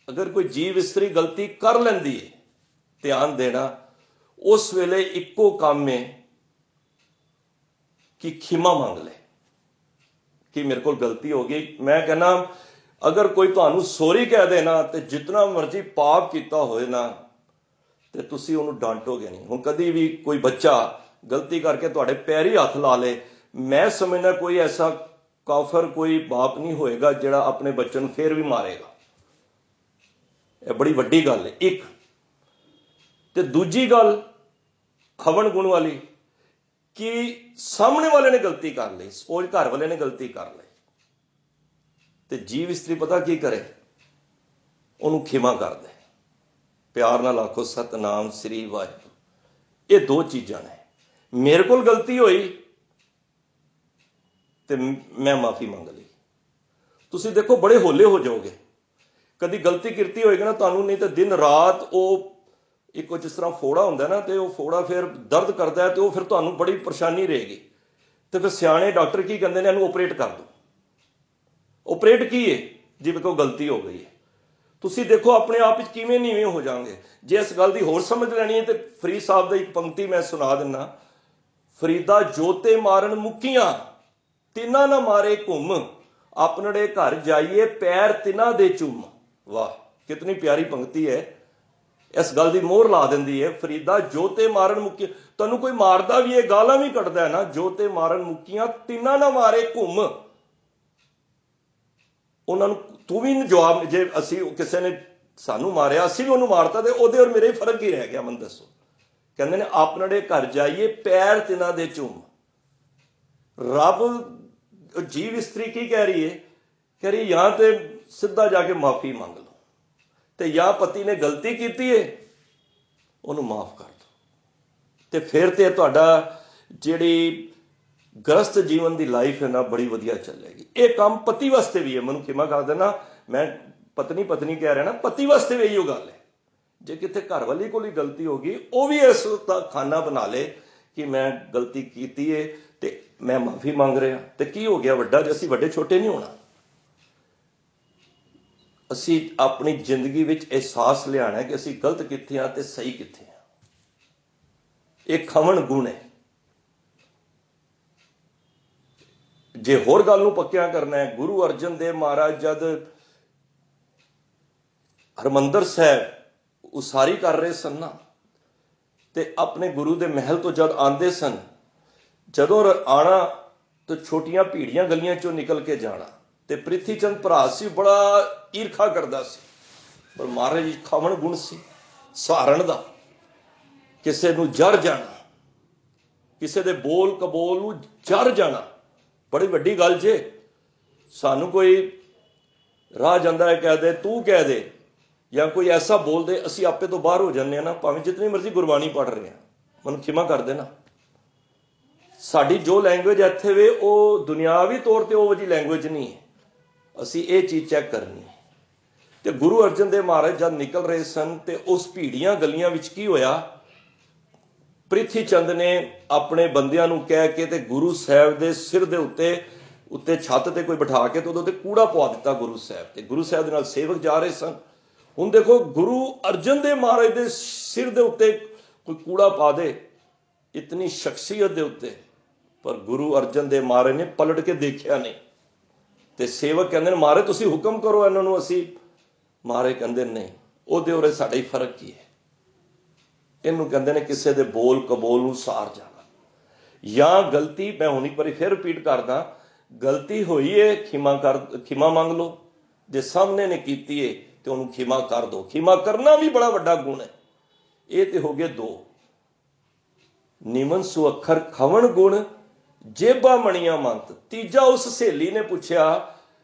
ਅਗਰ ਕੋਈ ਜੀਵ ਇਸਤਰੀ ਗਲਤੀ ਕਰ ਲੈਂਦੀ ਹੈ, ਧਿਆਨ ਦੇਣਾ, ਉਸ ਵੇਲੇ ਇੱਕੋ ਕੰਮ ਹੈ ਕਿ ਖਿਮਾ ਮੰਗ ਲੈ ਕਿ ਮੇਰੇ ਕੋਲ ਗਲਤੀ ਹੋ ਗਈ। ਮੈਂ ਕਹਿੰਦਾ ਅਗਰ ਕੋਈ ਤੁਹਾਨੂੰ ਸੋਰੀ ਕਹਿ ਦੇ ਨਾ, ਤੇ ਜਿਤਨਾ ਮਰਜ਼ੀ ਪਾਪ ਕੀਤਾ ਹੋਏ ਨਾ, ਤੇ ਤੁਸੀਂ ਉਹਨੂੰ ਡਾਂਟੋਗੇ ਨਹੀਂ। ਹੁਣ ਕਦੀ ਵੀ ਕੋਈ ਬੱਚਾ ਗਲਤੀ ਕਰਕੇ ਤੁਹਾਡੇ ਪੈਰੀ ਹੱਥ ਲਾ ਲੇ, ਮੈਂ ਸਮਝਦਾ ਕੋਈ ਐਸਾ ਕਾਫਰ ਕੋਈ ਬਾਪ ਨਹੀਂ ਹੋਏਗਾ ਜਿਹੜਾ ਆਪਣੇ ਬੱਚੇ ਨੂੰ ਫੇਰ ਵੀ ਮਾਰੇਗਾ। ਇਹ ਬੜੀ ਵੱਡੀ ਗੱਲ ਹੈ ਇੱਕ। ਤੇ ਦੂਜੀ ਗੱਲ ਖਵਣ ਗੁਣ ਵਾਲੀ, ਕਿ ਸਾਹਮਣੇ ਵਾਲੇ ਨੇ ਗਲਤੀ ਕਰ ਲਈ, ਸਪੋਜ਼ ਘਰ ਵਾਲੇ ਨੇ ਗਲਤੀ ਕਰ ਲਈ, ਤੇ ਜੀਵ ਇਸਤਰੀ ਪਤਾ ਕੀ ਕਰੇ, ਉਹਨੂੰ ਖਿਮਾ ਕਰ ਦੇ। ਪਿਆਰ ਨਾਲ ਆਖੋ ਸਤਨਾਮ ਸ੍ਰੀ ਵਾਹਿਗੁਰੂ। ਇਹ ਦੋ ਚੀਜ਼ਾਂ ਨੇ। ਮੇਰੇ ਕੋਲ ਗਲਤੀ ਹੋਈ ਤੇ ਮੈਂ ਮਾਫੀ ਮੰਗ ਲਈ। ਤੁਸੀਂ ਦੇਖੋ ਬੜੇ ਹੋਲੇ ਹੋ ਜਾਓਗੇ। ਕਦੀ ਗਲਤੀ ਕੀਤੀ ਹੋਏਗੀ ਨਾ ਤੁਹਾਨੂੰ, ਨਹੀਂ ਤਾਂ ਦਿਨ ਰਾਤ ਉਹ ਇੱਕ ਜਿਸ ਤਰ੍ਹਾਂ ਫੋੜਾ ਹੁੰਦਾ ਨਾ, ਤੇ ਉਹ ਫੋੜਾ ਫਿਰ ਦਰਦ ਕਰਦਾ ਹੈ, ਤੇ ਉਹ ਫਿਰ ਤੁਹਾਨੂੰ ਬੜੀ ਪਰੇਸ਼ਾਨੀ ਰਹੇਗੀ। ਤੇ ਫਿਰ ਸਿਆਣੇ ਡਾਕਟਰ ਕੀ ਕਹਿੰਦੇ ਨੇ, ਇਹਨੂੰ ਆਪਰੇਟ ਕਰ ਦਿਓ। ਆਪਰੇਟ ਕੀ ਹੈ? ਜਿਵੇਂ ਕੋਈ ਗਲਤੀ ਹੋ ਗਈ ਹੈ। ਤੁਸੀਂ ਦੇਖੋ ਆਪਣੇ ਆਪ ਵਿੱਚ ਕਿਵੇਂ ਨੀਵੇਂ ਹੋ ਜਾਓਗੇ। ਜੇ ਇਸ ਗੱਲ ਦੀ ਹੋਰ ਸਮਝ ਲੈਣੀ ਹੈ ਤੇ ਫਰੀਦ ਸਾਹਿਬ ਦੀ ਇੱਕ ਪੰਕਤੀ ਮੈਂ ਸੁਣਾ ਦਿੰਦਾ। ਫਰੀਦਾ ਜੋਤੇ ਮਾਰਨ ਮੁੱਕੀਆਂ, ਤਿੰਨਾਂ ਨਾ ਮਾਰੇ ਘੁੰਮ, ਆਪਣੜੇ ਘਰ ਜਾਈਏ ਪੈਰ ਤਿੰਨਾਂ ਦੇ ਚੁੰਮ। ਵਾਹ, ਕਿਤਨੀ ਪਿਆਰੀ ਪੰਕਤੀ ਹੈ। ਇਸ ਗੱਲ ਦੀ ਮੋਹਰ ਲਾ ਦਿੰਦੀ ਹੈ। ਫਰੀਦਾ ਜੋਤੇ ਮਾਰਨ ਮੁੱਕੀਆਂ, ਤੁਹਾਨੂੰ ਕੋਈ ਮਾਰਦਾ ਵੀ ਹੈ, ਗਾਲਾਂ ਵੀ ਕੱਢਦਾ ਹੈ ਨਾ, ਜੋਤੇ ਮਾਰਨ ਮੁੱਕੀਆਂ, ਤਿੰਨਾਂ ਨਾ ਮਾਰੇ ਘੁੰਮ। ਉਹਨਾਂ ਨੂੰ ਤੂੰ ਵੀ ਜਵਾਬ, ਜੇ ਅਸੀਂ ਕਿਸੇ ਨੇ ਸਾਨੂੰ ਮਾਰਿਆ, ਅਸੀਂ ਵੀ ਉਹਨੂੰ ਮਾਰਤਾ, ਤੇ ਉਹਦੇ ਔਰ ਮੇਰੇ ਫਰਕ ਕੀ ਰਹਿ ਗਿਆ, ਮੈਨੂੰ ਦੱਸੋ। ਕਹਿੰਦੇ ਨੇ ਆਪਣੜੇ ਘਰ ਜਾਈਏ ਪੈਰ ਤਿੰਨਾਂ ਦੇ ਚੁੰਮ। ਰੱਬ ਜੀਵ ਇਸਤਰੀ ਕੀ ਕਹਿ ਰਹੀ ਹੈ? ਕਹਿ ਰਹੀ ਜਾਂ ਤੇ ਸਿੱਧਾ ਜਾ ਕੇ ਮਾਫੀ ਮੰਗ ਲਓ, ਤੇ ਜਾਂ ਪਤੀ ਨੇ ਗਲਤੀ ਕੀਤੀ ਹੈ ਉਹਨੂੰ ਮਾਫ ਕਰ ਦਿਓ, ਤੇ ਫਿਰ ਤੇ ਤੁਹਾਡਾ ਜਿਹੜੀ ਗ੍ਰਸਤ ਜੀਵਨ ਦੀ ਲਾਈਫ ਹੈ ਨਾ, ਬੜੀ ਵਧੀਆ ਚੱਲੇਗੀ। ਇਹ ਕੰਮ ਪਤੀ ਵਾਸਤੇ ਵੀ ਹੈ, ਮੈਨੂੰ ਖਿਮਾ ਕਰ ਦੇਣਾ, ਮੈਂ ਪਤਨੀ ਪਤਨੀ ਕਹਿ ਰਿਹਾ ਨਾ, ਪਤੀ ਵਾਸਤੇ ਵੀ ਇਹੋ ਗੱਲ ਹੈ। ਜੇ ਕਿਤੇ ਘਰ ਵਾਲੀ ਕੋਲ ਹੀ ਗਲਤੀ ਹੋ ਗਈ, ਉਹ ਵੀ ਇਸ ਦਾ ਖਾਨਾ ਬਣਾ ਲੇ ਕਿ ਮੈਂ ਗਲਤੀ ਕੀਤੀ ਹੈ ਤੇ ਮੈਂ ਮਾਫੀ ਮੰਗ ਰਿਹਾ, ਤੇ ਕੀ ਹੋ ਗਿਆ ਵੱਡਾ? ਜੇ ਅਸੀਂ ਵੱਡੇ ਛੋਟੇ ਨਹੀਂ ਹੋਣਾ। ਅਸੀਂ ਆਪਣੀ ਜ਼ਿੰਦਗੀ ਵਿੱਚ ਅਹਿਸਾਸ ਲਿਆਉਣਾ ਕਿ ਅਸੀਂ ਗਲਤ ਕਿੱਥੇ ਹਾਂ ਤੇ ਸਹੀ ਕਿੱਥੇ ਹਾਂ। ਇਹ ਖਵਣ ਗੁਣ ਹੈ। ਜੇ ਹੋਰ ਗੱਲ ਨੂੰ ਪੱਕਿਆ ਕਰਨਾ ਹੈ, ਗੁਰੂ ਅਰਜਨ ਦੇਵ ਮਹਾਰਾਜ ਜਦ ਹਰਿਮੰਦਰ ਸਾਹਿਬ ਉਸਾਰੀ ਕਰ ਰਹੇ ਸਨ ਨਾ, ਤੇ ਆਪਣੇ ਗੁਰੂ ਦੇ ਮਹਿਲ ਤੋਂ ਜਦ ਆਉਂਦੇ ਸਨ, ਜਦੋਂ ਆਣਾ ਤਾਂ ਛੋਟੀਆਂ ਭੀੜੀਆਂ ਗਲੀਆਂ ਚੋਂ ਨਿਕਲ ਕੇ ਜਾਣਾ, ਤੇ ਪ੍ਰਿਥੀ ਚੰਦ ਭਰਾ ਸੀ, ਬੜਾ ਈਰਖਾ ਕਰਦਾ ਸੀ, ਪਰ ਮਹਾਰਾਜ ਜੀ ਖਵਣ ਗੁਣ ਸੀ ਸਹਾਰਨ ਦਾ। ਕਿਸੇ ਨੂੰ ਜਰ ਜਾਣਾ, ਕਿਸੇ ਦੇ ਬੋਲ ਕਬੋਲ ਨੂੰ ਜਰ ਜਾਣਾ, ਬੜੀ ਵੱਡੀ ਗੱਲ ਜੇ। ਸਾਨੂੰ ਕੋਈ ਰਾਹ ਜਾਂਦਾ ਹੈ, ਕਹਿ ਦੇ, ਤੂੰ ਕਹਿ ਦੇ, ਜਾਂ ਕੋਈ ਐਸਾ ਬੋਲ ਦੇ, ਅਸੀਂ ਆਪੇ ਤੋਂ ਬਾਹਰ ਹੋ ਜਾਂਦੇ ਹਾਂ ਨਾ, ਭਾਵੇਂ ਜਿਤਨੀ ਮਰਜ਼ੀ ਗੁਰਬਾਣੀ ਪੜ੍ਹ ਰਹੇ ਹਾਂ। ਮੈਨੂੰ ਖਿਮਾ ਕਰ ਦੇਣਾ। ਸਾਡੀ ਜੋ ਲੈਂਗੁਏਜ ਇੱਥੇ ਵੇ, ਉਹ ਦੁਨਿਆਵੀ ਤੌਰ ਤੇ ਉਹ ਜਿਹੀ ਲੈਂਗੁਏਜ ਨਹੀਂ ਹੈ। ਅਸੀਂ ਇਹ ਚੀਜ਼ ਚੈੱਕ ਕਰਨੀ ਹੈ। ਤੇ ਗੁਰੂ ਅਰਜਨ ਦੇਵ ਮਹਾਰਾਜ ਜਦ ਨਿਕਲ ਰਹੇ ਸਨ, ਤੇ ਉਸ ਭੀੜੀਆਂ ਗਲੀਆਂ ਵਿੱਚ ਕੀ ਹੋਇਆ? ਪ੍ਰਿਥੀ ਚੰਦ ਨੇ ਆਪਣੇ ਬੰਦਿਆਂ ਨੂੰ ਕਹਿ ਕੇ ਤੇ ਗੁਰੂ ਸਾਹਿਬ ਦੇ ਸਿਰ ਦੇ ਉੱਤੇ ਛੱਤ ਤੇ ਕੋਈ ਬਿਠਾ ਕੇ ਤੇ ਉਹਦੇ ਉੱਤੇ ਕੂੜਾ ਪਵਾ ਦਿੱਤਾ ਗੁਰੂ ਸਾਹਿਬ ਤੇ। ਗੁਰੂ ਸਾਹਿਬ ਦੇ ਨਾਲ ਸੇਵਕ ਜਾ ਰਹੇ ਸਨ। ਹੁਣ ਦੇਖੋ, ਗੁਰੂ ਅਰਜਨ ਦੇਵ ਮਹਾਰਾਜ ਦੇ ਸਿਰ ਦੇ ਉੱਤੇ ਕੋਈ ਕੂੜਾ ਪਾ ਦੇ, ਇਤਨੀ ਸ਼ਖਸੀਅਤ ਦੇ ਉੱਤੇ, ਪਰ ਗੁਰੂ ਅਰਜਨ ਦੇਵ ਮਹਾਰਾਜ ਨੇ ਪਲਟ ਕੇ ਦੇਖਿਆ ਨਹੀਂ। ਤੇ ਸੇਵਕ ਕਹਿੰਦੇ ਨੇ, ਮਹਾਰਾਜ ਤੁਸੀਂ ਹੁਕਮ ਕਰੋ ਇਹਨਾਂ ਨੂੰ, ਅਸੀਂ। ਮਹਾਰਾਜ ਕਹਿੰਦੇ ਨਹੀਂ, ਉਹਦੇ ਉਰੇ ਸਾਡਾ ਹੀ ਫਰਕ ਕੀ ਹੈ? ਇਹਨੂੰ ਕਹਿੰਦੇ ਨੇ ਕਿਸੇ ਦੇ ਬੋਲ ਕਬੋਲ ਨੂੰ ਸਾਰ ਜਾਣਾ। ਜਾਂ ਗਲਤੀ, ਮੈਂ ਹੁਣੀ ਵਾਰੀ ਫਿਰ ਰਿਪੀਟ ਕਰਦਾ, ਗਲਤੀ ਹੋਈ ਹੈ, ਖਿਮਾ ਮੰਗ ਲਓ। ਜੇ ਸਾਹਮਣੇ ਨੇ ਕੀਤੀ ਹੈ ਤੇ ਉਹਨੂੰ ਖਿਮਾ ਕਰ ਦਿਓ। ਖਿਮਾ ਕਰਨਾ ਵੀ ਬੜਾ ਵੱਡਾ ਗੁਣ ਹੈ। ਇਹ ਤੇ ਹੋ ਗਏ ਦੋ। ਨਿਮਨ ਸੁਅੱਖਰ ਖਵਣ ਗੁਣ, ਜੇਬਾਂ ਮਣੀਆਂ ਮੰਤ। ਤੀਜਾ, ਉਸ ਸਹੇਲੀ ਨੇ ਪੁੱਛਿਆ,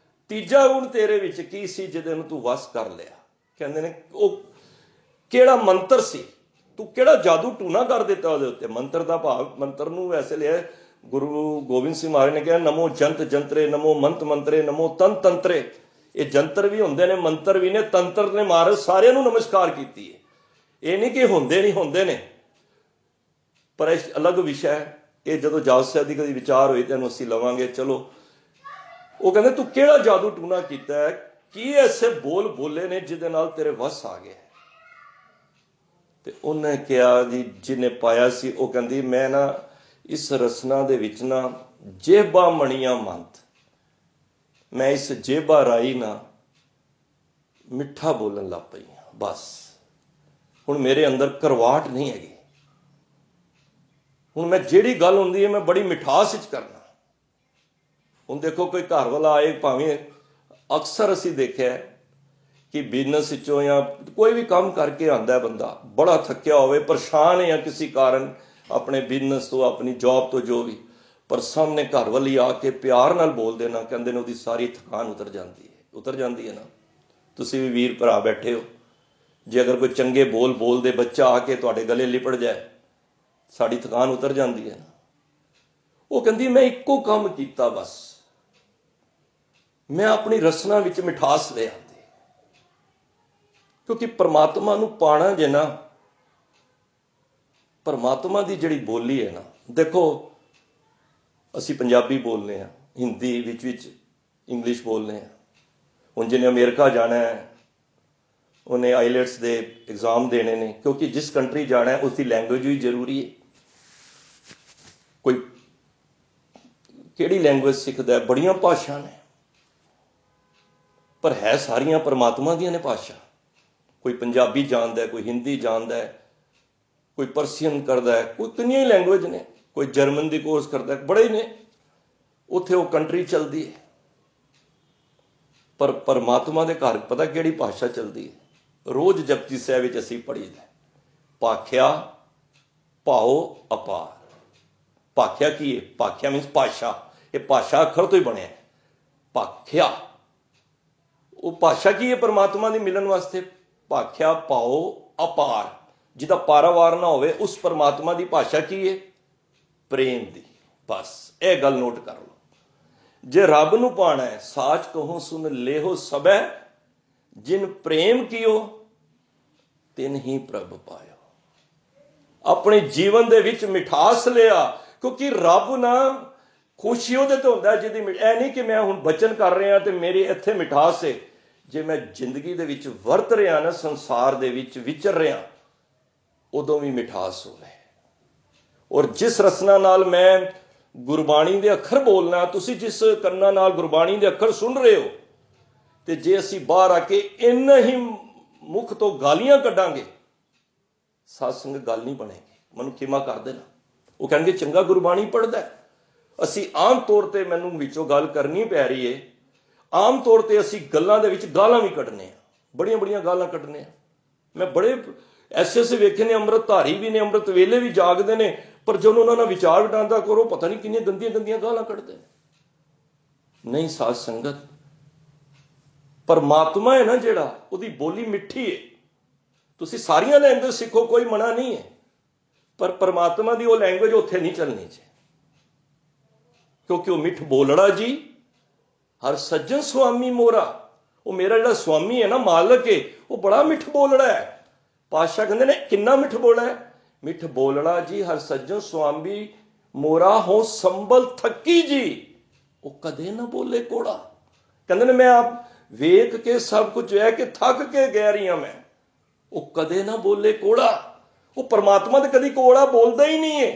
ਤੀਜਾ ਗੁਣ ਤੇਰੇ ਵਿੱਚ ਕੀ ਸੀ ਜਿਹਦੇ ਨੂੰ ਤੂੰ ਵਸ ਕਰ ਲਿਆ? ਕਹਿੰਦੇ ਨੇ ਉਹ ਕਿਹੜਾ ਮੰਤਰ ਸੀ ਤੂੰ ਕਿਹੜਾ ਜਾਦੂ ਟੂਣਾ ਕਰ ਦਿੱਤਾ ਉਹਦੇ ਉੱਤੇ। ਮੰਤਰ ਦਾ ਭਾਵ, ਮੰਤਰ ਨੂੰ ਵੈਸੇ ਲਿਆ ਗੁਰੂ ਗੋਬਿੰਦ ਸਿੰਘ ਮਹਾਰਾਜ ਨੇ ਕਿਹਾ ਨਮੋ ਜੰਤ ਜੰਤਰੇ, ਨਮੋ ਮੰਤ ਮੰਤਰੇ, ਨਮੋ ਤਨ ਤੰਤਰੇ। ਇਹ ਜੰਤਰ ਵੀ ਹੁੰਦੇ ਨੇ, ਮੰਤਰ ਵੀ ਨੇ, ਤੰਤਰ ਨੇ। ਮਹਾਰਾਜ ਸਾਰਿਆਂ ਨੂੰ ਨਮਸਕਾਰ ਕੀਤੀ ਹੈ। ਇਹ ਨਹੀਂ ਕਿ ਹੁੰਦੇ ਨਹੀਂ, ਹੁੰਦੇ ਨੇ, ਪਰ ਇਹ ਅਲੱਗ ਵਿਸ਼ਾ ਹੈ। ਇਹ ਜਦੋਂ ਜਾਸ ਸਾਹਿਬ ਦੀ ਕਦੀ ਵਿਚਾਰ ਹੋਈ ਤੈਨੂੰ ਅਸੀਂ ਲਵਾਂਗੇ। ਚਲੋ, ਉਹ ਕਹਿੰਦੇ ਤੂੰ ਕਿਹੜਾ ਜਾਦੂ ਟੂਣਾ ਕੀਤਾ ਹੈ, ਕੀ ਐਸੇ ਬੋਲ ਬੋਲੇ ਨੇ ਜਿਹਦੇ ਨਾਲ ਤੇਰੇ ਵਸ ਆ ਗਏ। ਤੇ ਉਹਨੇ ਕਿਹਾ ਜੀ, ਜਿਹਨੇ ਪਾਇਆ ਸੀ, ਉਹ ਕਹਿੰਦੀ ਮੈਂ ਨਾ ਇਸ ਰਸਨਾ ਦੇ ਵਿੱਚ ਨਾ ਜੇਬਾਂ ਮਣੀਆਂ ਮੰਤ, ਮੈਂ ਇਸ ਜੇਬਾਂ ਰਾਈ ਨਾ ਮਿੱਠਾ ਬੋਲਣ ਲੱਗ ਪਈ ਹਾਂ। ਬਸ ਹੁਣ ਮੇਰੇ ਅੰਦਰ ਕਰਵਾਟ ਨਹੀਂ ਹੈਗੀ। ਹੁਣ ਮੈਂ ਜਿਹੜੀ ਗੱਲ ਹੁੰਦੀ ਹੈ ਮੈਂ ਬੜੀ ਮਿਠਾਸ ਵਿੱਚ ਕਰਨਾ। ਹੁਣ ਦੇਖੋ, ਕੋਈ ਘਰ ਵਾਲਾ ਆਏ, ਭਾਵੇਂ ਅਕਸਰ ਅਸੀਂ ਦੇਖਿਆ ਕਿ ਬਿਜ਼ਨਸ ਵਿੱਚੋਂ ਜਾਂ ਕੋਈ ਵੀ ਕੰਮ ਕਰਕੇ ਆਉਂਦਾ ਬੰਦਾ, ਬੜਾ ਥੱਕਿਆ ਹੋਵੇ, ਪਰੇਸ਼ਾਨ ਹੈ ਕਿਸੇ ਕਾਰਨ, ਆਪਣੇ ਬਿਜ਼ਨਸ ਤੋਂ, ਆਪਣੀ ਜੌਬ ਤੋਂ, ਜੋ ਵੀ, ਪਰ ਸਾਹਮਣੇ ਘਰ ਵਾਲੀ ਆ ਕੇ ਪਿਆਰ ਨਾਲ ਬੋਲ ਦੇਣਾ, ਕਹਿੰਦੇ ਨੇ ਉਹਦੀ ਸਾਰੀ ਥਕਾਨ ਉਤਰ ਜਾਂਦੀ ਹੈ ਨਾ। ਤੁਸੀਂ ਵੀ ਵੀਰ ਭਰਾ ਬੈਠੇ ਹੋ, ਜੇ ਅਗਰ ਕੋਈ ਚੰਗੇ ਬੋਲ ਬੋਲਦੇ ਬੱਚਾ ਆ ਕੇ ਤੁਹਾਡੇ ਗਲੇ ਲਿਪੜ ਜਾਏ, ਸਾਡੀ ਥਕਾਨ ਉਤਰ ਜਾਂਦੀ ਹੈ ਨਾ। ਉਹ ਕਹਿੰਦੀ ਮੈਂ ਇੱਕੋ ਕੰਮ ਕੀਤਾ, ਬਸ ਮੈਂ ਆਪਣੀ ਰਸਨਾ ਵਿੱਚ ਮਿਠਾਸ ਲੈ ਆਂਦੀ। ਕਿਉਂਕਿ ਪਰਮਾਤਮਾ ਨੂੰ ਪਾਣਾ ਜੇ ਨਾ, ਪਰਮਾਤਮਾ ਦੀ ਜਿਹੜੀ ਬੋਲੀ ਹੈ ਨਾ, ਦੇਖੋ ਅਸੀਂ ਪੰਜਾਬੀ ਬੋਲਦੇ ਹਾਂ, ਹਿੰਦੀ ਵਿੱਚ ਇੰਗਲਿਸ਼ ਬੋਲਦੇ ਹਾਂ। ਹੁਣ ਜਿਹਨੇ ਅਮਰੀਕਾ ਜਾਣਾ ਹੈ, ਉਹਨੇ ਆਈਲੈਟਸ ਦੇ ਐਗਜ਼ਾਮ ਦੇਣੇ ਨੇ, ਕਿਉਂਕਿ ਜਿਸ ਕੰਟਰੀ ਜਾਣਾ ਹੈ ਉਸਦੀ ਲੈਂਗੁਏਜ ਵੀ ਜ਼ਰੂਰੀ ਹੈ। ਕੋਈ ਕਿਹੜੀ ਲੈਂਗੁਏਜ ਸਿੱਖਦਾ, ਬੜੀਆਂ ਭਾਸ਼ਾ ਨੇ, ਪਰ ਹੈ ਸਾਰੀਆਂ ਪਰਮਾਤਮਾ ਦੀਆਂ ਨੇ ਭਾਸ਼ਾ। ਕੋਈ ਪੰਜਾਬੀ ਜਾਣਦਾ, ਕੋਈ ਹਿੰਦੀ ਜਾਣਦਾ, ਕੋਈ ਪਰਸ਼ੀਅਨ ਕਰਦਾ, ਕੋਈ ਕਿੰਨੀਆਂ ਹੀ ਲੈਂਗੁਏਜ ਨੇ, ਕੋਈ ਜਰਮਨ ਦੀ ਕੋਰਸ ਕਰਦਾ, ਬੜੇ ਨੇ, ਉੱਥੇ ਉਹ ਕੰਟਰੀ ਚੱਲਦੀ ਹੈ। ਪਰ ਪਰਮਾਤਮਾ ਦੇ ਘਰ ਪਤਾ ਕਿਹੜੀ ਭਾਸ਼ਾ ਚੱਲਦੀ ਹੈ? ਰੋਜ਼ ਜਪਜੀ ਸਾਹਿਬ ਵਿੱਚ ਅਸੀਂ ਪੜ੍ਹੀਦਾ, ਭਾਖਿਆ ਭਾਉ ਅਪਾਰ। ਭਾਖਿਆ ਕੀ ਹੈ? ਭਾਖਿਆ ਮੀਨਸ ਭਾਸ਼ਾ। ਇਹ ਭਾਸ਼ਾ ਅੱਖਰ ਤੋਂ ਹੀ ਬਣਿਆ। ਭਾਖਿਆ, ਉਹ ਭਾਸ਼ਾ ਕੀ ਹੈ ਪਰਮਾਤਮਾ ਦੀ ਮਿਲਣ ਵਾਸਤੇ? ਭਾਖਿਆ ਭਾਉ ਅਪਾਰ, ਜਿਹਦਾ ਪਾਰਾਵਾਰ ਨਾ ਹੋਵੇ, ਉਸ ਪਰਮਾਤਮਾ ਦੀ ਭਾਸ਼ਾ ਕੀ ਹੈ? ਪ੍ਰੇਮ ਦੀ। ਬਸ ਇਹ ਗੱਲ ਨੋਟ ਕਰ ਲਓ। ਜੇ ਰੱਬ ਨੂੰ ਪਾਣਾ ਹੈ, ਸਾਚ ਕਹੋ ਸੁਨ ਲੇਹੋ ਸਭੈ, ਜਿਨ ਪ੍ਰੇਮ ਕੀਓ ਤਿਨ ਹੀ ਪ੍ਰਭ ਪਾਇਓ। ਆਪਣੇ ਜੀਵਨ ਦੇ ਵਿੱਚ ਮਿਠਾਸ ਲਿਆ, ਕਿਉਂਕਿ ਰੱਬ ਨਾ ਖੁਸ਼ੀ ਉਹਦੇ ਤੋਂ ਹੁੰਦਾ ਜਿਹਦੀ, ਇਹ ਨਹੀਂ ਕਿ ਮੈਂ ਹੁਣ ਬਚਨ ਕਰ ਰਿਹਾ ਤੇ ਮੇਰੀ ਇੱਥੇ ਮਿਠਾਸ ਹੈ। ਜੇ ਮੈਂ ਜ਼ਿੰਦਗੀ ਦੇ ਵਿੱਚ ਵਰਤ ਰਿਹਾ ਨਾ, ਸੰਸਾਰ ਦੇ ਵਿੱਚ ਵਿਚਰ ਰਿਹਾ, ਉਦੋਂ ਵੀ ਮਿਠਾਸ ਹੋਵੇ। ਔਰ ਜਿਸ ਰਸਨਾ ਨਾਲ ਮੈਂ ਗੁਰਬਾਣੀ ਦੇ ਅੱਖਰ ਬੋਲਣਾ, ਤੁਸੀਂ ਜਿਸ ਕੰਨਾਂ ਨਾਲ ਗੁਰਬਾਣੀ ਦੇ ਅੱਖਰ ਸੁਣ ਰਹੇ ਹੋ, ਤੇ ਜੇ ਅਸੀਂ ਬਾਹਰ ਆ ਕੇ ਇੰਨਾ ਹੀ ਮੁਖ ਤੋਂ ਗਾਲੀਆਂ ਕੱਢਾਂਗੇ, ਸਾਧ ਸੰਗਤ ਗੱਲ ਨਹੀਂ ਬਣੇਗੀ। ਮੈਨੂੰ ਖਿਮਾ ਕਰ ਦੇਣਾ। ਉਹ ਕਹਿਣਗੇ ਚੰਗਾ ਗੁਰਬਾਣੀ ਪੜ੍ਹਦਾ। ਅਸੀਂ ਆਮ ਤੌਰ ਤੇ, ਮੈਨੂੰ ਵਿੱਚੋਂ ਗੱਲ ਕਰਨੀ ਪੈ ਰਹੀ ਹੈ, ਆਮ ਤੌਰ ਤੇ ਅਸੀਂ ਗੱਲਾਂ ਦੇ ਵਿੱਚ ਗਾਲਾਂ ਵੀ ਕੱਢਨੇ ਆ, ਬੜੀਆਂ ਬੜੀਆਂ ਗਾਲਾਂ ਕੱਢਨੇ ਆ। ਮੈਂ ਬੜੇ ਐਸੇ ਵੇਖੇ ਨੇ, ਅੰਮ੍ਰਿਤਧਾਰੀ ਵੀ ਨੇ, ਅੰਮ੍ਰਿਤ ਵੇਲੇ ਵੀ ਜਾਗਦੇ ਨੇ, ਪਰ ਜਦੋਂ ਉਹਨਾਂ ਨਾਲ ਵਿਚਾਰ ਵਟਾਂਦਰਾ ਕਰੋ, ਪਤਾ ਨਹੀਂ ਕਿੰਨੀਆਂ ਗੰਦੀਆਂ ਗੰਦੀਆਂ ਗਾਲਾਂ ਕੱਢਦੇ ਨੇ। ਨਹੀਂ ਸਾਧ ਸੰਗਤ, ਪਰਮਾਤਮਾ ਹੈ ਨਾ ਜਿਹੜਾ, ਉਹਦੀ ਬੋਲੀ ਮਿੱਠੀ ਹੈ। ਤੁਸੀਂ ਸਾਰੀਆਂ ਲੈਂਗੁਏਜ ਸਿੱਖੋ, ਕੋਈ ਮਨਾ ਨਹੀਂ ਹੈ, ਪਰ ਪਰਮਾਤਮਾ ਦੀ ਉਹ ਲੈਂਗੁਏਜ ਉੱਥੇ ਨਹੀਂ ਚੱਲਣੀ ਚਾਹੀਦੀ, ਕਿਉਂਕਿ ਉਹ ਮਿੱਠ ਬੋਲੜਾ ਜੀ ਹਰ ਸੱਜਣ ਸੁਆਮੀ ਮੋਰਾ। ਉਹ ਮੇਰਾ ਜਿਹੜਾ ਸੁਆਮੀ ਹੈ ਨਾ, ਮਾਲਕ ਹੈ, ਉਹ ਬੜਾ ਮਿੱਠ ਬੋਲੜਾ ਹੈ। ਪਾਤਸ਼ਾਹ ਕਹਿੰਦੇ ਨੇ ਕਿੰਨਾ ਮਿੱਠ ਬੋਲੜਾ ਹੈ? ਮਿੱਠ ਬੋਲੜਾ ਜੀ ਹਰ ਸੱਜਣ ਸੁਆਮੀ ਮੋਰਾ ਹੋ ਸੰਭਲ ਥੱਕੀ ਜੀ, ਉਹ ਕਦੇ ਨਾ ਬੋਲੇ ਕੋੜਾ। ਕਹਿੰਦੇ ਨੇ ਮੈਂ ਆਪ ਵੇਖ ਕੇ ਸਭ ਕੁਝ ਹੈ ਕਿ ਥੱਕ ਕੇ ਗਹਿ ਰਹੀ ਹਾਂ ਮੈਂ, ਉਹ ਕਦੇ ਨਾ ਬੋਲੇ ਕੋੜਾ। ਉਹ ਪਰਮਾਤਮਾ ਤੇ ਕਦੀ ਕੋੜਾ ਬੋਲਦਾ ਹੀ ਨਹੀਂ ਹੈ।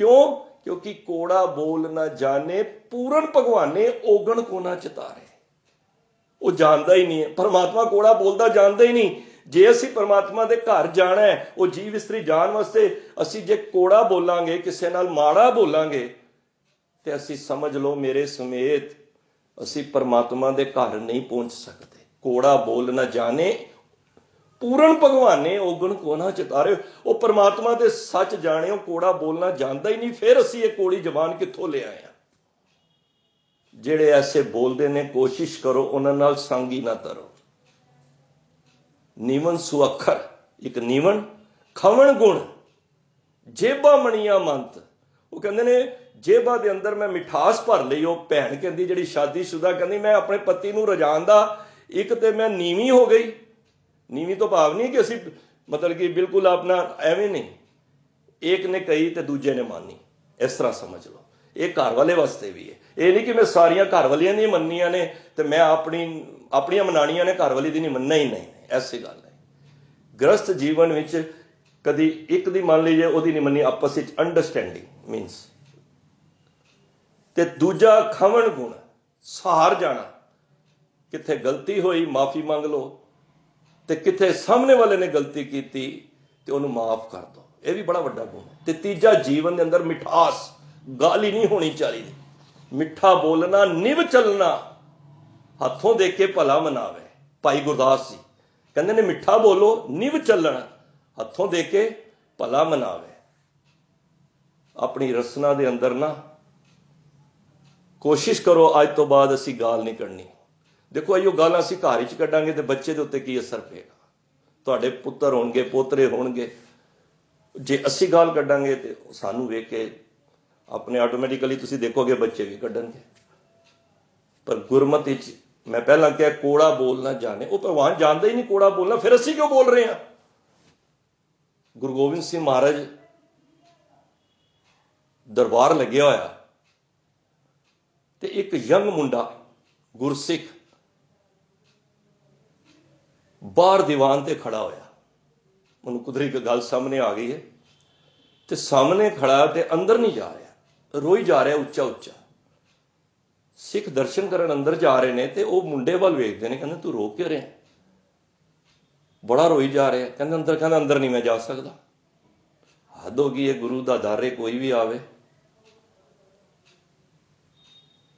ਕਿਉਂ? ਕਿਉਂਕਿ ਕੋੜਾ ਬੋਲ ਨਾ ਜਾਣੇ ਪੂਰਨ ਭਗਵਾਨੇ ਓਗਣ ਕੋ ਨਾ ਚਿਤਾਰੇ। ਉਹ ਜਾਣਦਾ ਹੀ ਨਹੀਂ ਹੈ, ਪਰਮਾਤਮਾ ਕੋੜਾ ਬੋਲਦਾ ਜਾਣਦਾ ਹੀ ਨਹੀਂ। ਜੇ ਅਸੀਂ ਪਰਮਾਤਮਾ ਦੇ ਘਰ ਜਾਣਾ ਹੈ, ਉਹ ਜੀਵ ਇਸਤਰੀ ਜਾਣ ਵਾਸਤੇ, ਅਸੀਂ ਜੇ ਕੋੜਾ ਬੋਲਾਂਗੇ, ਕਿਸੇ ਨਾਲ ਮਾੜਾ ਬੋਲਾਂਗੇ, ਤੇ ਅਸੀਂ ਸਮਝ ਲਓ ਮੇਰੇ ਸਮੇਤ ਅਸੀਂ ਪਰਮਾਤਮਾ ਦੇ ਘਰ ਨਹੀਂ ਪਹੁੰਚ ਸਕਦੇ। ਕੋੜਾ ਬੋਲ ਨਾ ਜਾਣੇ ਪੂਰਨ ਭਗਵਾਨੇ ਓਗਣ ਕੋ ਨਾ ਚਿਤਾਰੇ। ਉਹ ਪਰਮਾਤਮਾ ਦੇ ਸੱਚ ਜਾਣਿਓ, ਕੋੜਾ ਬੋਲਣਾ ਜਾਣਦਾ ਹੀ ਨਹੀਂ, ਫਿਰ ਅਸੀਂ ਇਹ ਕੋੜੀ ਜ਼ਬਾਨ ਕਿੱਥੋਂ ਲੈ ਆਏ ਆ? ਜਿਹੜੇ ਐਸੇ ਬੋਲਦੇ ਨੇ, ਕੋਸ਼ਿਸ਼ ਕਰੋ ਉਹਨਾਂ ਨਾਲ ਸੰਗੀ ਨਾ ਤਰੋ। ਨੀਵਨ ਸੁਅੱਖਰ, ਇੱਕ ਨੀਵਨ ਖਵਣ ਗੁਣ ਜੇਬਾਂ ਮਣੀਆਂ ਮੰਤ। ਉਹ ਕਹਿੰਦੇ ਨੇ ਜੇਬਾਂ ਦੇ ਅੰਦਰ ਮੈਂ ਮਿਠਾਸ ਭਰ ਲਈ। ਉਹ ਭੈਣ ਕਹਿੰਦੀ ਜਿਹੜੀ ਸ਼ਾਦੀशुदा, ਕਹਿੰਦੀ ਮੈਂ ਆਪਣੇ ਪਤੀ ਨੂੰ ਰਜਾਉਣ ਦਾ, ਇੱਕ ਤੇ ਮੈਂ ਨੀਵੀਂ ਹੋ ਗਈ। ਨੀਵੀਂ ਤੋਂ ਭਾਵ ਨਹੀਂ ਕਿ ਅਸੀਂ ਮਤਲਬ ਕਿ ਬਿਲਕੁਲ ਆਪਣਾ ਐਵੇਂ ਨਹੀਂ, ਇੱਕ ਨੇ ਕਹੀ ਤੇ ਦੂਜੇ ਨੇ ਮਾਨੀ, ਇਸ ਤਰ੍ਹਾਂ ਸਮਝ ਲਓ। ਇਹ ਘਰ ਵਾਲੇ ਵਾਸਤੇ ਵੀ ਹੈ। ਇਹ ਨਹੀਂ ਕਿ ਮੈਂ ਸਾਰੀਆਂ ਘਰ ਵਾਲੀਆਂ ਦੀਆਂ ਮੰਨੀਆਂ ਨੇ ਤੇ ਮੈਂ ਆਪਣੀਆਂ ਮਨਾਣੀਆਂ ਨੇ, ਘਰ ਵਾਲੀ ਦੀ ਨਹੀਂ ਮੰਨਣਾ ਹੀ ਨਹੀਂ, ਐਸੀ ਗੱਲ ਨਹੀਂ। ਗ੍ਰਸਥ ਜੀਵਨ ਵਿੱਚ ਕਦੀ ਇੱਕ ਦੀ ਮੰਨ ਲਈ ਜੇ, ਉਹਦੀ ਨਹੀਂ ਮੰਨੀ, ਆਪਸ ਵਿੱਚ ਅੰਡਰਸਟੈਂਡਿੰਗ ਮੀਨਸ। ਤੇ ਦੂਜਾ ਖਵਣ ਗੁਣ, ਸਹਾਰ ਜਾਣਾ। ਕਿੱਥੇ ਗਲਤੀ ਹੋਈ ਮਾਫੀ ਮੰਗ ਲਓ, ਤੇ ਕਿੱਥੇ ਸਾਹਮਣੇ ਵਾਲੇ ਨੇ ਗਲਤੀ ਕੀਤੀ ਤੇ ਉਹਨੂੰ ਮਾਫ ਕਰ ਦਿਓ। ਇਹ ਵੀ ਬੜਾ ਵੱਡਾ ਗੁਣ ਹੈ। ਤੇ ਤੀਜਾ ਜੀਵਨ ਦੇ ਅੰਦਰ ਮਿਠਾਸ, ਗਾਲੀ ਨਹੀਂ ਹੋਣੀ ਚਾਹੀਦੀ। ਮਿੱਠਾ ਬੋਲਣਾ, ਨਿਵ ਚੱਲਣਾ, ਹੱਥੋਂ ਦੇਖ ਕੇ ਭਲਾ ਮਨਾਵੇ। ਭਾਈ ਗੁਰਦਾਸ ਜੀ ਕਹਿੰਦੇ ਨੇ ਮਿੱਠਾ ਬੋਲੋ, ਨਿਵ ਚੱਲਣਾ, ਹੱਥੋਂ ਦੇਖ ਕੇ ਭਲਾ ਮਨਾਵੇ। ਆਪਣੀ ਰਸਨਾ ਦੇ ਅੰਦਰ ਨਾ ਕੋਸ਼ਿਸ਼ ਕਰੋ ਅੱਜ ਤੋਂ ਬਾਅਦ ਅਸੀਂ ਗਾਲ ਨਹੀਂ ਕੱਢਣੀ। ਦੇਖੋ ਇਹੋ ਗਾਲਾਂ ਅਸੀਂ ਘਰ ਵਿੱਚ ਕੱਢਾਂਗੇ ਤੇ ਬੱਚੇ ਦੇ ਉੱਤੇ ਕੀ ਅਸਰ ਪਏਗਾ। ਤੁਹਾਡੇ ਪੁੱਤਰ ਹੋਣਗੇ, ਪੋਤਰੇ ਹੋਣਗੇ, ਜੇ ਅਸੀਂ ਗਾਲ ਕੱਢਾਂਗੇ ਤੇ ਸਾਨੂੰ ਵੇਖ ਕੇ ਆਪਣੇ ਆਟੋਮੈਟਿਕਲੀ ਤੁਸੀਂ ਦੇਖੋਗੇ ਬੱਚੇ ਵੀ ਕੱਢਣਗੇ। ਪਰ ਗੁਰਮਤਿ ਵਿੱਚ ਮੈਂ ਪਹਿਲਾਂ ਕਿਹਾ ਕੋੜਾ ਬੋਲਣਾ ਜਾਣੇ, ਉਹ ਭਗਵਾਨ ਜਾਣਦਾ ਹੀ ਨਹੀਂ ਕੋੜਾ ਬੋਲਣਾ, ਫਿਰ ਅਸੀਂ ਕਿਉਂ ਬੋਲ ਰਹੇ ਹਾਂ। ਗੁਰੂ ਗੋਬਿੰਦ ਸਿੰਘ ਮਹਾਰਾਜ ਦਰਬਾਰ ਲੱਗਿਆ ਹੋਇਆ ਤੇ ਇੱਕ ਯੰਗ ਮੁੰਡਾ ਗੁਰਸਿੱਖ ਬਾਹਰ ਦੀਵਾਨ ਤੇ ਖੜਾ ਹੋਇਆ। ਉਹਨੂੰ ਕੁਦਰਤੀ ਇੱਕ ਗੱਲ ਸਾਹਮਣੇ ਆ ਗਈ ਹੈ ਤੇ ਸਾਹਮਣੇ ਖੜਾ ਤੇ ਅੰਦਰ ਨਹੀਂ ਜਾ ਰਿਹਾ, ਰੋਈ ਜਾ ਰਿਹਾ ਉੱਚਾ ਉੱਚਾ। ਸਿੱਖ ਦਰਸ਼ਨ ਕਰਨ ਅੰਦਰ ਜਾ ਰਹੇ ਨੇ ਤੇ ਉਹ ਮੁੰਡੇ ਵੱਲ ਵੇਖਦੇ ਨੇ, ਕਹਿੰਦੇ ਤੂੰ ਰੋ ਕਿਉਂ ਰਿਹਾ, ਬੜਾ ਰੋਈ ਜਾ ਰਿਹਾ। ਕਹਿੰਦਾ ਅੰਦਰ ਨਹੀਂ ਮੈਂ ਜਾ ਸਕਦਾ। ਹੱਦ ਹੋ ਗਈ ਹੈ, ਗੁਰੂ ਦਾ ਦਰ ਹੈ, ਕੋਈ ਵੀ ਆਵੇ।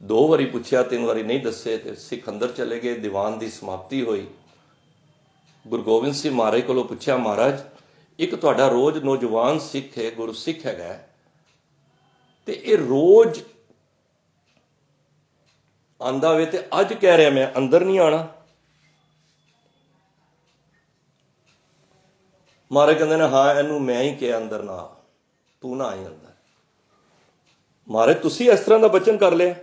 2 ਵਾਰੀ ਪੁੱਛਿਆ, 3 ਵਾਰੀ ਨਹੀਂ ਦੱਸੇ ਤੇ ਸਿੱਖ ਅੰਦਰ ਚਲੇ ਗਏ। ਦੀਵਾਨ ਦੀ ਸਮਾਪਤੀ ਹੋਈ। ਗੁਰੂ ਗੋਬਿੰਦ ਸਿੰਘ ਮਹਾਰਾਜ ਕੋਲੋਂ ਪੁੱਛਿਆ, ਮਹਾਰਾਜ ਇੱਕ ਤੁਹਾਡਾ ਰੋਜ਼ ਨੌਜਵਾਨ ਸਿੱਖ ਹੈ, ਗੁਰਸਿੱਖ ਹੈਗਾ, ਤੇ ਇਹ ਰੋਜ਼ ਆਂਦਾ ਵੇ ਤੇ ਅੱਜ ਕਹਿ ਰਿਹਾ ਮੈਂ ਅੰਦਰ ਨਹੀਂ ਆਣਾ। ਮਹਾਰਾਜ ਕਹਿੰਦੇ ਨੇ ਹਾਂ ਇਹਨੂੰ ਮੈਂ ਹੀ ਕਿਹਾ ਅੰਦਰ ਨਾ, ਤੂੰ ਨਾ ਆਈ ਅੰਦਰ। ਮਹਾਰਾਜ ਤੁਸੀਂ ਇਸ ਤਰ੍ਹਾਂ ਦਾ ਬਚਨ ਕਰ ਲਿਆ।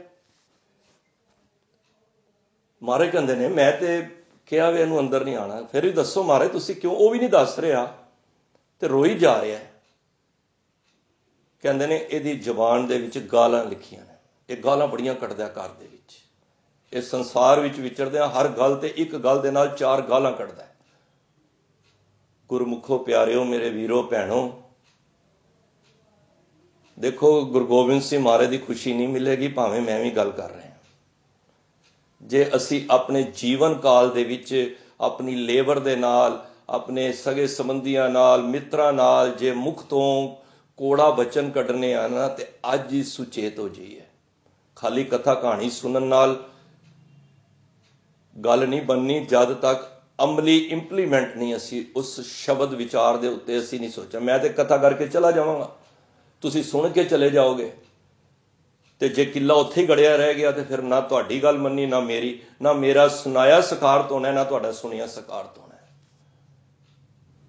ਮਹਾਰਾਜ ਕਹਿੰਦੇ ਨੇ ਮੈਂ ਤੇ ਕਿਹਾ ਵੀ ਇਹਨੂੰ ਅੰਦਰ ਨਹੀਂ ਆਣਾ, ਫਿਰ ਵੀ ਦੱਸੋ ਮਹਾਰਾਜ ਤੁਸੀਂ ਕਿਉਂ। ਉਹ ਵੀ ਨਹੀਂ ਦੱਸ ਰਿਹਾ ਤੇ ਰੋਈ ਜਾ ਰਿਹਾ। ਕਹਿੰਦੇ ਨੇ ਇਹਦੀ ਜ਼ੁਬਾਨ ਦੇ ਵਿੱਚ ਗਾਲਾਂ ਲਿਖੀਆਂ ਨੇ, ਇਹ ਗਾਲਾਂ ਬੜੀਆਂ ਕੱਢਦਾ ਘਰ ਦੇ ਵਿੱਚ। ਇਹ ਸੰਸਾਰ ਵਿੱਚ ਵਿਚਰਦਿਆਂ ਹਰ ਗੱਲ ਤੇ ਇੱਕ ਗੱਲ ਦੇ ਨਾਲ 4 ਗਾਲਾਂ ਕੱਢਦਾ। ਗੁਰਮੁਖੋ ਪਿਆਰਿਓ, ਮੇਰੇ ਵੀਰੋ ਭੈਣੋ, ਦੇਖੋ ਗੁਰੂ ਗੋਬਿੰਦ ਸਿੰਘ ਮਹਾਰਾਜ ਦੀ ਖੁਸ਼ੀ ਨਹੀਂ ਮਿਲੇਗੀ ਭਾਵੇਂ ਮੈਂ ਵੀ ਗੱਲ ਕਰ ਰਿਹਾ। ਜੇ ਅਸੀਂ ਆਪਣੇ ਜੀਵਨ ਕਾਲ ਦੇ ਵਿੱਚ ਆਪਣੀ ਲੇਬਰ ਦੇ ਨਾਲ, ਆਪਣੇ ਸਗੇ ਸੰਬੰਧੀਆਂ ਨਾਲ, ਮਿੱਤਰਾਂ ਨਾਲ ਜੇ ਮੁਖ ਤੋਂ ਕੋੜਾ ਬਚਨ ਕੱਢਣੇ ਆ ਨਾ, ਤੇ ਅੱਜ ਹੀ ਸੁਚੇਤ ਹੋ ਜਾਈਏ। ਖਾਲੀ ਕਥਾ ਕਹਾਣੀ ਸੁਣਨ ਨਾਲ ਗੱਲ ਨਹੀਂ ਬਣਨੀ ਜਦ ਤੱਕ ਅਮਲੀ ਇੰਪਲੀਮੈਂਟ ਨਹੀਂ ਅਸੀਂ ਉਸ ਸ਼ਬਦ ਵਿਚਾਰ ਦੇ ਉੱਤੇ ਅਸੀਂ ਨਹੀਂ ਸੋਚਿਆ। ਮੈਂ ਤੇ ਕਥਾ ਕਰਕੇ ਚਲਾ ਜਾਵਾਂਗਾ, ਤੁਸੀਂ ਸੁਣ ਕੇ ਚਲੇ ਜਾਓਗੇ, ਤੇ ਜੇ ਕਿੱਲਾ ਉੱਥੇ ਹੀ ਗੜਿਆ ਰਹਿ ਗਿਆ ਤੇ ਫਿਰ ਨਾ ਤੁਹਾਡੀ ਗੱਲ ਮੰਨੀ, ਨਾ ਮੇਰੀ, ਨਾ ਮੇਰਾ ਸੁਣਾਇਆ ਸਕਾਰਤ ਹੋਣਾ, ਨਾ ਤੁਹਾਡਾ ਸੁਣਿਆ ਸਕਾਰਤ ਹੋਣਾ।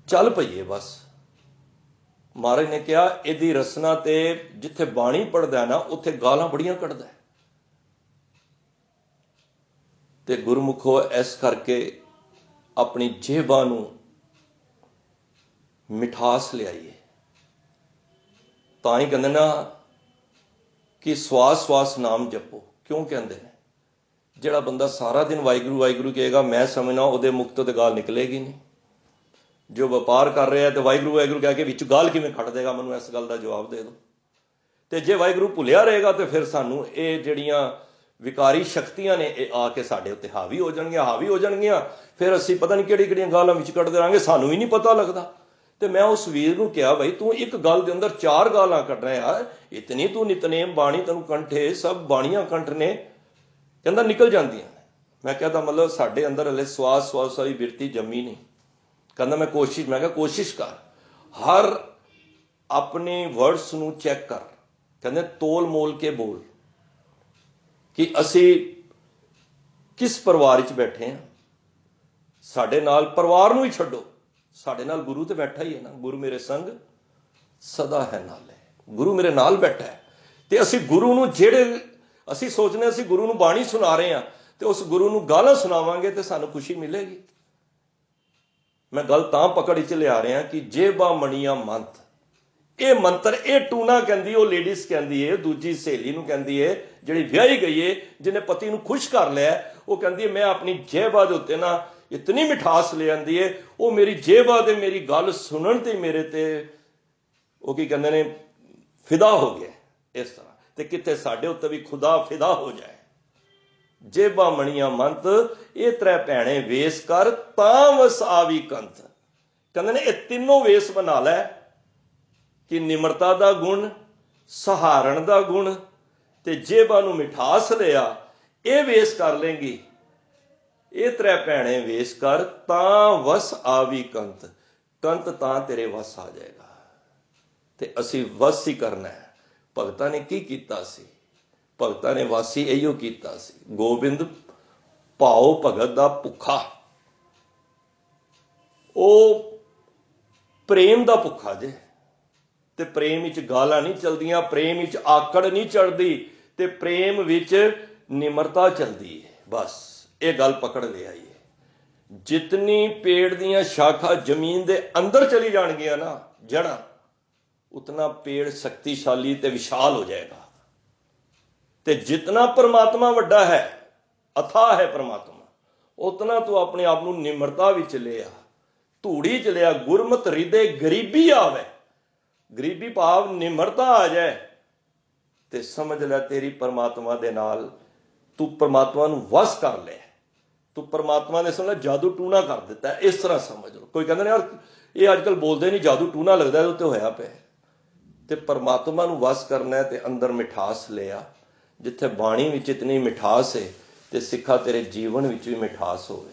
ਚੱਲ ਪਈਏ ਬਸ। ਮਹਾਰਾਜ ਨੇ ਕਿਹਾ ਇਹਦੀ ਰਸਨਾ ਤੇ ਜਿੱਥੇ ਬਾਣੀ ਪੜ੍ਹਦਾ ਨਾ ਉੱਥੇ ਗਾਲਾਂ ਬੜੀਆਂ ਕੱਢਦਾ। ਤੇ ਗੁਰਮੁਖੋ ਇਸ ਕਰਕੇ ਆਪਣੀ ਜੇਬਾਂ ਨੂੰ ਮਿਠਾਸ ਲਿਆਈਏ। ਤਾਂ ਹੀ ਕਹਿੰਦੇ ਨਾ ਕਿ ਸਵਾਸ ਸਵਾਸ ਨਾਮ ਜਪੋ। ਕਿਉਂ ਕਹਿੰਦੇ ਨੇ? ਜਿਹੜਾ ਬੰਦਾ ਸਾਰਾ ਦਿਨ ਵਾਹਿਗੁਰੂ ਵਾਹਿਗੁਰੂ ਕਹੇਗਾ, ਮੈਂ ਸਮਝਣਾ ਉਹਦੇ ਮੁਖ ਤੋਂ ਤੇ ਗਾਲ ਨਿਕਲੇਗੀ ਨਹੀਂ। ਜੋ ਵਪਾਰ ਕਰ ਰਿਹਾ ਤੇ ਵਾਹਿਗੁਰੂ ਵਾਹਿਗੁਰੂ ਕਹਿ ਕੇ ਵਿੱਚ ਗਾਲ ਕਿਵੇਂ ਕੱਢ ਦੇਗਾ? ਮੈਨੂੰ ਇਸ ਗੱਲ ਦਾ ਜਵਾਬ ਦੇ ਦਿਓ। ਤੇ ਜੇ ਵਾਹਿਗੁਰੂ ਭੁੱਲਿਆ ਰਹੇਗਾ ਤੇ ਫਿਰ ਸਾਨੂੰ ਇਹ ਜਿਹੜੀਆਂ ਵਿਕਾਰੀ ਸ਼ਕਤੀਆਂ ਨੇ ਇਹ ਆ ਕੇ ਸਾਡੇ ਉੱਤੇ ਹਾਵੀ ਹੋ ਜਾਣਗੀਆਂ। ਫਿਰ ਅਸੀਂ ਪਤਾ ਨਹੀਂ ਕਿਹੜੀਆਂ ਗਾਲਾਂ ਵਿੱਚ ਕੱਢਦੇ ਰਹਾਂਗੇ, ਸਾਨੂੰ ਵੀ ਨਹੀਂ ਪਤਾ ਲੱਗਦਾ। ਤੇ ਮੈਂ ਉਸ ਵੀਰ ਨੂੰ ਕਿਹਾ, ਬਈ ਤੂੰ ਇੱਕ ਗੱਲ ਦੇ ਅੰਦਰ 4 ਗਾਲਾਂ ਕੱਢ ਰਿਹਾ ਯਾਰ, ਇਤਨੀ ਤੂੰ ਨਿਤਨੇਮ ਬਾਣੀ ਤੈਨੂੰ ਕੰਠੇ, ਸਭ ਬਾਣੀਆਂ ਕੰਠ ਨੇ। ਕਹਿੰਦਾ ਨਿਕਲ ਜਾਂਦੀਆਂ ਨੇ। ਮੈਂ ਕਿਹਾ ਤਾਂ ਮਤਲਬ ਸਾਡੇ ਅੰਦਰ ਹਲੇ ਸਵਾਸ ਵਾਲੀ ਬਿਰਤੀ ਜੰਮੀ ਨਹੀਂ। ਕਹਿੰਦਾ ਮੈਂ ਕਿਹਾ ਕੋਸ਼ਿਸ਼ ਕਰ, ਹਰ ਆਪਣੇ ਵਰਡਸ ਨੂੰ ਚੈੱਕ ਕਰ। ਕਹਿੰਦੇ ਤੋਲ ਮੋਲ ਕੇ ਬੋਲ ਕਿ ਅਸੀਂ ਕਿਸ ਪਰਿਵਾਰ 'ਚ ਬੈਠੇ ਹਾਂ। ਸਾਡੇ ਨਾਲ ਪਰਿਵਾਰ ਨੂੰ ਹੀ ਛੱਡੋ, ਸਾਡੇ ਨਾਲ ਗੁਰੂ ਤੇ ਬੈਠਾ ਹੀ ਹੈ ਨਾ। ਗੁਰੂ ਮੇਰੇ ਸੰਗ ਸਦਾ ਹੈ ਨਾਲੇ, ਗੁਰੂ ਮੇਰੇ ਨਾਲ ਬੈਠਾ ਹੈ। ਤੇ ਅਸੀਂ ਗੁਰੂ ਨੂੰ, ਜਿਹੜੇ ਅਸੀਂ ਸੋਚਦੇ ਅਸੀਂ ਗੁਰੂ ਨੂੰ ਬਾਣੀ ਸੁਣਾ ਰਹੇ ਹਾਂ, ਤੇ ਉਸ ਗੁਰੂ ਨੂੰ ਗਾਲਾਂ ਸੁਣਾਵਾਂਗੇ ਤੇ ਸਾਨੂੰ ਖੁਸ਼ੀ ਮਿਲੇਗੀ। ਮੈਂ ਗੱਲ ਤਾਂ ਪਕੜ ਵਿੱਚ ਲਿਆ ਰਿਹਾ ਕਿ ਜੇਬਾ ਮਣੀਆਂ ਮੰਤ, ਇਹ ਮੰਤਰ, ਇਹ ਟੂਣਾ ਕਹਿੰਦੀ, ਉਹ ਲੇਡੀਜ਼ ਕਹਿੰਦੀ ਹੈ, ਦੂਜੀ ਸਹੇਲੀ ਨੂੰ ਕਹਿੰਦੀ ਹੈ ਜਿਹੜੀ ਵਿਆਹੀ ਗਈ ਹੈ, ਜਿਹਨੇ ਪਤੀ ਨੂੰ ਖੁਸ਼ ਕਰ ਲਿਆ, ਉਹ ਕਹਿੰਦੀ ਹੈ ਮੈਂ ਆਪਣੀ ਜੇਬਾ ਦੇ ਉੱਤੇ ਨਾ ਇਤਨੀ ਮਿਠਾਸ ਲੈ ਆਂਦੀ ਹੈ, ਉਹ ਮੇਰੀ ਜੇਬਾ ਤੇ ਮੇਰੀ ਗੱਲ ਸੁਣਨ ਤੇ ਮੇਰੇ ਤੇ ਉਹ ਕੀ ਕਹਿੰਦੇ ਨੇ ਫਿਦਾ ਹੋ ਗਿਆ। ਇਸ ਤਰ੍ਹਾਂ ਤੇ ਕਿਤੇ ਸਾਡੇ ਉੱਤੇ ਵੀ ਖੁਦਾ ਫਿਦਾ ਹੋ ਜਾਏ। ਜੇਬਾ ਮਣੀਆਂ ਮੰਤ, ਇਹ ਤਰੇ ਭੈਣੇ ਵੇਸ ਕਰ ਤਾਂ ਵਸ ਆਵੀ ਕੰਤ। ਕਹਿੰਦੇ ਨੇ ਇਹ ਤਿੰਨੋਂ ਵੇਸ ਬਣਾ ਲੈ ਕਿ ਨਿਮਰਤਾ ਦਾ ਗੁਣ, ਸਹਾਰਨ ਦਾ ਗੁਣ ਤੇ ਜੇਬਾ ਨੂੰ ਮਿਠਾਸ ਲਿਆ, ਇਹ ਵੇਸ ਕਰ ਲੇਂਗੀ। ਇਹ ਤਰੇ ਭੈਣੇ ਵੇਸ ਕਰ ਤਾਂ ਵਸ ਆਵੀ ਕੰਤ, ਕੰਤ ਤਾਂ ਤੇਰੇ ਵਸ ਆ ਜਾਏਗਾ। ਤੇ ਅਸੀਂ ਵਸ ਹੀ ਕਰਨਾ ਹੈ। ਭਗਤਾਂ ਨੇ ਕੀ ਕੀਤਾ ਸੀ? ਭਗਤਾਂ ਨੇ ਵਾਸੀ ਇਹੀਓ ਕੀਤਾ ਸੀ। ਗੋਬਿੰਦ ਭਾਉ ਭਗਤ ਦਾ ਭੁੱਖਾ, ਉਹ ਪ੍ਰੇਮ ਦਾ ਭੁੱਖਾ ਜੇ। ਤੇ ਪ੍ਰੇਮ ਵਿੱਚ ਗਾਲਾਂ ਨਹੀਂ ਚਲਦੀਆਂ, ਪ੍ਰੇਮ ਵਿੱਚ ਆਕੜ ਨਹੀਂ ਚੜਦੀ, ਤੇ ਪ੍ਰੇਮ ਵਿੱਚ ਨਿਮਰਤਾ ਚਲਦੀ ਹੈ। ਬਸ ਇਹ ਗੱਲ ਪਕੜ ਲਿਆਈ ਹੈ। ਜਿਤਨੀ ਪੇੜ ਦੀਆਂ ਸ਼ਾਖਾ ਜ਼ਮੀਨ ਦੇ ਅੰਦਰ ਚਲੀ ਜਾਣਗੀਆਂ ਨਾ, ਜੜਾਂ, ਉਤਨਾ ਪੇੜ ਸ਼ਕਤੀਸ਼ਾਲੀ ਤੇ ਵਿਸ਼ਾਲ ਹੋ ਜਾਏਗਾ। ਤੇ ਜਿਤਨਾ ਪਰਮਾਤਮਾ ਵੱਡਾ ਹੈ, ਅਥਾਹ ਹੈ ਪਰਮਾਤਮਾ, ਉਤਨਾ ਤੂੰ ਆਪਣੇ ਆਪ ਨੂੰ ਨਿਮਰਤਾ ਵਿੱਚ ਲਿਆ, ਧੂੜੀ ਚ ਲਿਆ। ਗੁਰਮਤਿ ਹਿਰਦੇ ਗਰੀਬੀ ਆਵੇ, ਗਰੀਬੀ ਭਾਵ ਨਿਮਰਤਾ ਆ ਜਾਏ, ਤੇ ਸਮਝ ਲੈ ਤੇਰੀ ਪਰਮਾਤਮਾ ਦੇ ਨਾਲ ਤੂੰ ਪਰਮਾਤਮਾ ਨੂੰ ਵਸ ਕਰ ਲੈ। ਤੂੰ ਪਰਮਾਤਮਾ ਨੇ ਸਮਝ ਜਾਦੂ ਟੂਣਾ ਕਰ ਦਿੱਤਾ, ਇਸ ਤਰ੍ਹਾਂ ਸਮਝ ਲਓ। ਕੋਈ ਕਹਿੰਦਾ ਨੇ ਯਾਰ ਇਹ ਅੱਜ ਕੱਲ੍ਹ ਬੋਲਦੇ ਨਹੀਂ, ਜਾਦੂ ਟੂਣਾ ਲੱਗਦਾ, ਇਹਦੇ ਉੱਤੇ ਹੋਇਆ ਪਿਆ। ਤੇ ਪਰਮਾਤਮਾ ਨੂੰ ਵਸ ਕਰਨਾ ਹੈ ਤੇ ਅੰਦਰ ਮਿਠਾਸ ਲਿਆ। ਜਿੱਥੇ ਬਾਣੀ ਵਿੱਚ ਇਤਨੀ ਮਿਠਾਸ ਹੈ ਤੇ ਸਿੱਖਾ ਤੇਰੇ ਜੀਵਨ ਵਿੱਚ ਵੀ ਮਿਠਾਸ ਹੋਵੇ।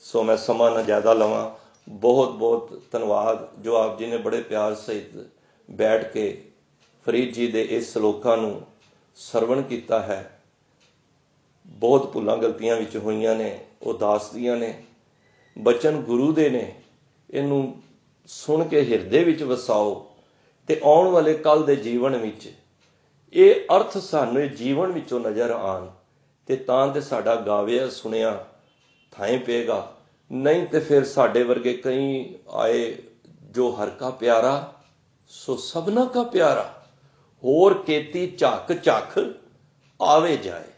ਸੋ ਮੈਂ ਸਮਾਂ ਨਾ ਜ਼ਿਆਦਾ ਲਵਾਂ। ਬਹੁਤ ਬਹੁਤ ਧੰਨਵਾਦ ਜੋ ਆਪ ਜੀ ਨੇ ਬੜੇ ਪਿਆਰ ਸਹਿਤ ਬੈਠ ਕੇ ਫਰੀਦ ਜੀ ਦੇ ਇਸ ਸ਼ਲੋਕਾਂ ਨੂੰ ਸਰਵਣ ਕੀਤਾ ਹੈ। ਬਹੁਤ ਭੁੱਲਾਂ ਗਲਤੀਆਂ ਵਿੱਚ ਹੋਈਆਂ ਨੇ, ਉਹ ਦਾਸ ਦੀਆਂ ਨੇ, ਬਚਨ ਗੁਰੂ ਦੇ ਨੇ। ਇਹਨੂੰ ਸੁਣ ਕੇ ਹਿਰਦੇ ਵਿੱਚ ਵਸਾਓ ਤੇ ਆਉਣ ਵਾਲੇ ਕੱਲ੍ਹ ਦੇ ਜੀਵਨ ਵਿੱਚ ਇਹ ਅਰਥ ਸਾਨੂੰ ਜੀਵਨ ਵਿੱਚੋਂ ਨਜ਼ਰ ਆਉਣ, ਤੇ ਤਾਂ ਤੇ ਸਾਡਾ ਗਾਵਿਆ ਸੁਣਿਆ ਥਾਂ ਪਏਗਾ। ਨਹੀਂ ਤੇ ਫਿਰ ਸਾਡੇ ਵਰਗੇ ਕਈ ਆਏ ਜੋ ਹਰ ਕਾ ਪਿਆਰਾ ਸੋ ਸਭਨਾ ਕਾ ਪਿਆਰਾ, ਹੋਰ ਕੀਤੀ ਝੱਕ ਝੱਖ ਆਵੇ ਜਾਏ।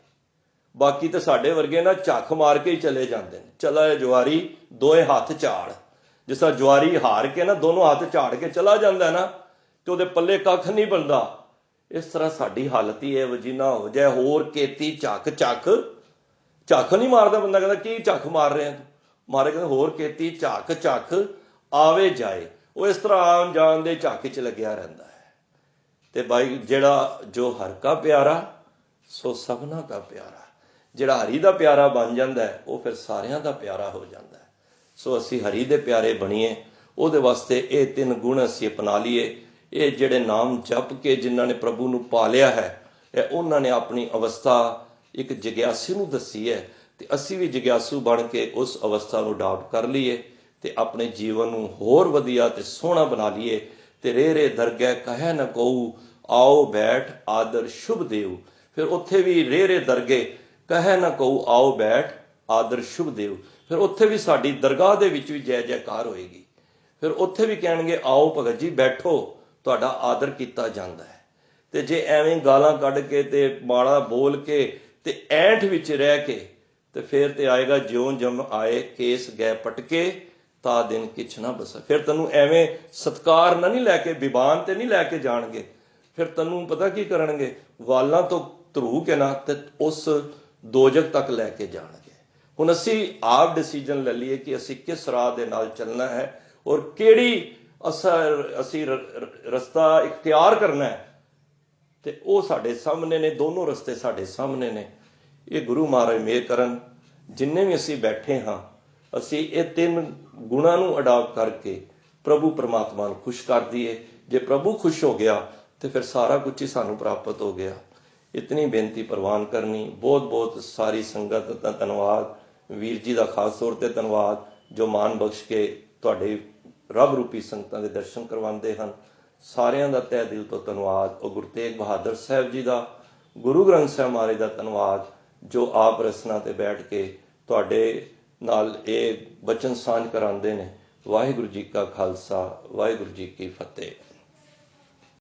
ਬਾਕੀ ਤਾਂ ਸਾਡੇ ਵਰਗੇ ਨਾ ਝੱਕ ਮਾਰ ਕੇ ਹੀ ਚਲੇ ਜਾਂਦੇ ਨੇ। ਚਲਾ ਜੁਆਰੀ ਦੋਏ ਹੱਥ ਝਾੜ, ਜਿਸ ਤਰ੍ਹਾਂ ਜੁਆਰੀ ਹਾਰ ਕੇ ਨਾ ਦੋਨੋਂ ਹੱਥ ਝਾੜ ਕੇ ਚਲਾ ਜਾਂਦਾ ਨਾ, ਤੇ ਉਹਦੇ ਪੱਲੇ ਕੱਖ ਨਹੀਂ ਬਣਦਾ। ਇਸ ਤਰ੍ਹਾਂ ਸਾਡੀ ਹਾਲਤ ਹੀ ਇਹੋ ਜਿਹੀ ਨਾ ਹੋ ਜਾਏ। ਹੋਰ ਕੀਤੀ ਝੱਕ ਝੱਖ, ਝੱਖ ਨਹੀਂ ਮਾਰਦਾ ਬੰਦਾ, ਕਹਿੰਦਾ ਕੀ ਝੱਖ ਮਾਰ ਰਿਹਾ ਤੂੰ, ਮਾਰੇ ਕਹਿੰਦਾ ਹੋਰ ਕੀਤੀ ਝੱਕ ਝੱਖ ਆਵੇ ਜਾਏ। ਉਹ ਇਸ ਤਰ੍ਹਾਂ ਆਉਣ ਜਾਣ ਦੇ ਝੱਕ 'ਚ ਲੱਗਿਆ ਰਹਿੰਦਾ ਹੈ। ਤੇ ਬਾਈ ਜਿਹੜਾ ਜੋ ਹਰ ਕਾ ਪਿਆਰਾ ਸੋ ਸਭਨਾ ਕਾ ਪਿਆਰਾ, ਜਿਹੜਾ ਹਰੀ ਦਾ ਪਿਆਰਾ ਬਣ ਜਾਂਦਾ ਹੈ ਉਹ ਫਿਰ ਸਾਰਿਆਂ ਦਾ ਪਿਆਰਾ ਹੋ ਜਾਂਦਾ ਹੈ। ਸੋ ਅਸੀਂ ਹਰੀ ਦੇ ਪਿਆਰੇ ਬਣੀਏ, ਉਹਦੇ ਵਾਸਤੇ ਇਹ ਤਿੰਨ ਗੁਣ ਅਸੀਂ ਅਪਣਾ ਲਈਏ। ਇਹ ਜਿਹੜੇ ਨਾਮ ਜਪ ਕੇ ਜਿਨ੍ਹਾਂ ਨੇ ਪ੍ਰਭੂ ਨੂੰ ਪਾ ਲਿਆ ਹੈ, ਇਹ ਉਹਨਾਂ ਨੇ ਆਪਣੀ ਅਵਸਥਾ ਇੱਕ ਜਗਿਆਸੂ ਨੂੰ ਦੱਸੀ ਹੈ, ਤੇ ਅਸੀਂ ਵੀ ਜਗਿਆਸੂ ਬਣ ਕੇ ਉਸ ਅਵਸਥਾ ਨੂੰ ਅਡਾਪਟ ਕਰ ਲਈਏ ਤੇ ਆਪਣੇ ਜੀਵਨ ਨੂੰ ਹੋਰ ਵਧੀਆ ਤੇ ਸੋਹਣਾ ਬਣਾ ਲਈਏ। ਤੇ ਰੇ ਰੇ ਦਰਗਹਿ ਕਹੈ ਨ ਕਉ, ਆਓ ਬੈਠ ਆਦਰ ਸ਼ੁਭ ਦੇਉ। ਫਿਰ ਉੱਥੇ ਵੀ ਰੇ ਰੇ ਦਰਗਹਿ ਕਹੈ ਨ ਕਉ, ਆਓ ਬੈਠ ਆਦਰ ਸ਼ੁਭ ਦੇਉ। ਫਿਰ ਉੱਥੇ ਵੀ ਸਾਡੀ ਦਰਗਾਹ ਦੇ ਵਿੱਚ ਵੀ ਜੈ ਜੈਕਾਰ ਹੋਏਗੀ। ਫਿਰ ਉੱਥੇ ਵੀ ਕਹਿਣਗੇ ਆਓ ਭਗਤ ਜੀ ਬੈਠੋ, ਤੁਹਾਡਾ ਆਦਰ ਕੀਤਾ ਜਾਂਦਾ ਹੈ। ਤੇ ਜੇ ਐਵੇਂ ਗਾਲਾਂ ਕੱਢ ਕੇ ਤੇ ਮਾੜਾ ਬੋਲ ਕੇ ਤੇ ਐਂਠ ਵਿੱਚ ਰਹਿ ਕੇ, ਤੇ ਫਿਰ ਤੇ ਆਏਗਾ ਜਿਉਂ ਜਮ ਆਏ ਕੇਸ ਗਏ ਪਟਕੇ, ਤਾ ਦਿਨ ਕਿਛ ਨਾ ਬਸਾ। ਫਿਰ ਤੈਨੂੰ ਐਵੇਂ ਸਤਕਾਰ ਨਾ ਨਹੀਂ ਲੈ ਕੇ, ਬਿਬਾਨ ਤੇ ਨਹੀਂ ਲੈ ਕੇ ਜਾਣਗੇ। ਫਿਰ ਤੈਨੂੰ ਪਤਾ ਕੀ ਕਰਨਗੇ, ਵਾਲਾਂ ਤੋਂ ਧਰੂ ਕੇ ਨਾ ਤੇ ਉਸ ਦੋਜਕ ਤੱਕ ਲੈ ਕੇ ਜਾਣਗੇ। ਹੁਣ ਅਸੀਂ ਆਪ ਡਿਸੀਜਨ ਲੈ ਲਈਏ ਕਿ ਅਸੀਂ ਕਿਸ ਰਾਹ ਦੇ ਨਾਲ ਚੱਲਣਾ ਹੈ ਔਰ ਕਿਹੜੀ ਅਸੀਂ ਰਸਤਾ ਇਖਤਿਆਰ ਕਰਨਾ ਹੈ। ਤੇ ਉਹ ਸਾਡੇ ਸਾਹਮਣੇ ਨੇ, ਦੋਨੋਂ ਰਸਤੇ ਸਾਡੇ ਸਾਹਮਣੇ ਨੇ। ਇਹ ਗੁਰੂ ਮਹਾਰਾਜ ਮਿਹਰ ਕਰਨ, ਜਿੰਨੇ ਵੀ ਅਸੀਂ ਬੈਠੇ ਹਾਂ, ਅਸੀਂ ਇਹ ਤਿੰਨ ਗੁਣਾਂ ਨੂੰ ਅਡਾਪਟ ਕਰਕੇ ਪ੍ਰਭੂ ਪਰਮਾਤਮਾ ਨੂੰ ਖੁਸ਼ ਕਰ ਦਈਏ। ਜੇ ਪ੍ਰਭੂ ਖੁਸ਼ ਹੋ ਗਿਆ ਤੇ ਫਿਰ ਸਾਰਾ ਕੁਝ ਹੀ ਸਾਨੂੰ ਪ੍ਰਾਪਤ ਹੋ ਗਿਆ। ਇਤਨੀ ਬੇਨਤੀ ਪ੍ਰਵਾਨ ਕਰਨੀ। ਬਹੁਤ ਬਹੁਤ ਸਾਰੀ ਸੰਗਤ ਦਾ ਧੰਨਵਾਦ। ਵੀਰ ਜੀ ਦਾ ਖਾਸ ਤੌਰ ਤੇ ਧੰਨਵਾਦ ਜੋ ਮਾਨ ਬਖਸ਼ ਕੇ ਤੁਹਾਡੇ ਰੱਬ ਰੂਪੀ ਸੰਗਤਾਂ ਦੇ ਦਰਸ਼ਨ ਕਰਵਾਉਂਦੇ ਹਨ। ਸਾਰਿਆਂ ਦਾ ਤਹਿ ਦਿਲ ਤੋਂ ਧੰਨਵਾਦ। ਉਹ ਗੁਰੂ ਤੇਗ ਬਹਾਦਰ ਸਾਹਿਬ ਜੀ ਦਾ, ਗੁਰੂ ਗ੍ਰੰਥ ਸਾਹਿਬ ਮਹਾਰਾਜ ਦਾ ਧੰਨਵਾਦ, ਜੋ ਆਪ ਰਸਨਾ ਤੇ ਬੈਠ ਕੇ ਤੁਹਾਡੇ ਨਾਲ ਇਹ ਬਚਨ ਸਾਂਝ ਕਰਾਉਂਦੇ ਨੇ। ਵਾਹਿਗੁਰੂ ਜੀ ਕਾ ਖਾਲਸਾ, ਵਾਹਿਗੁਰੂ ਜੀ ਕੀ ਫਤਿਹ।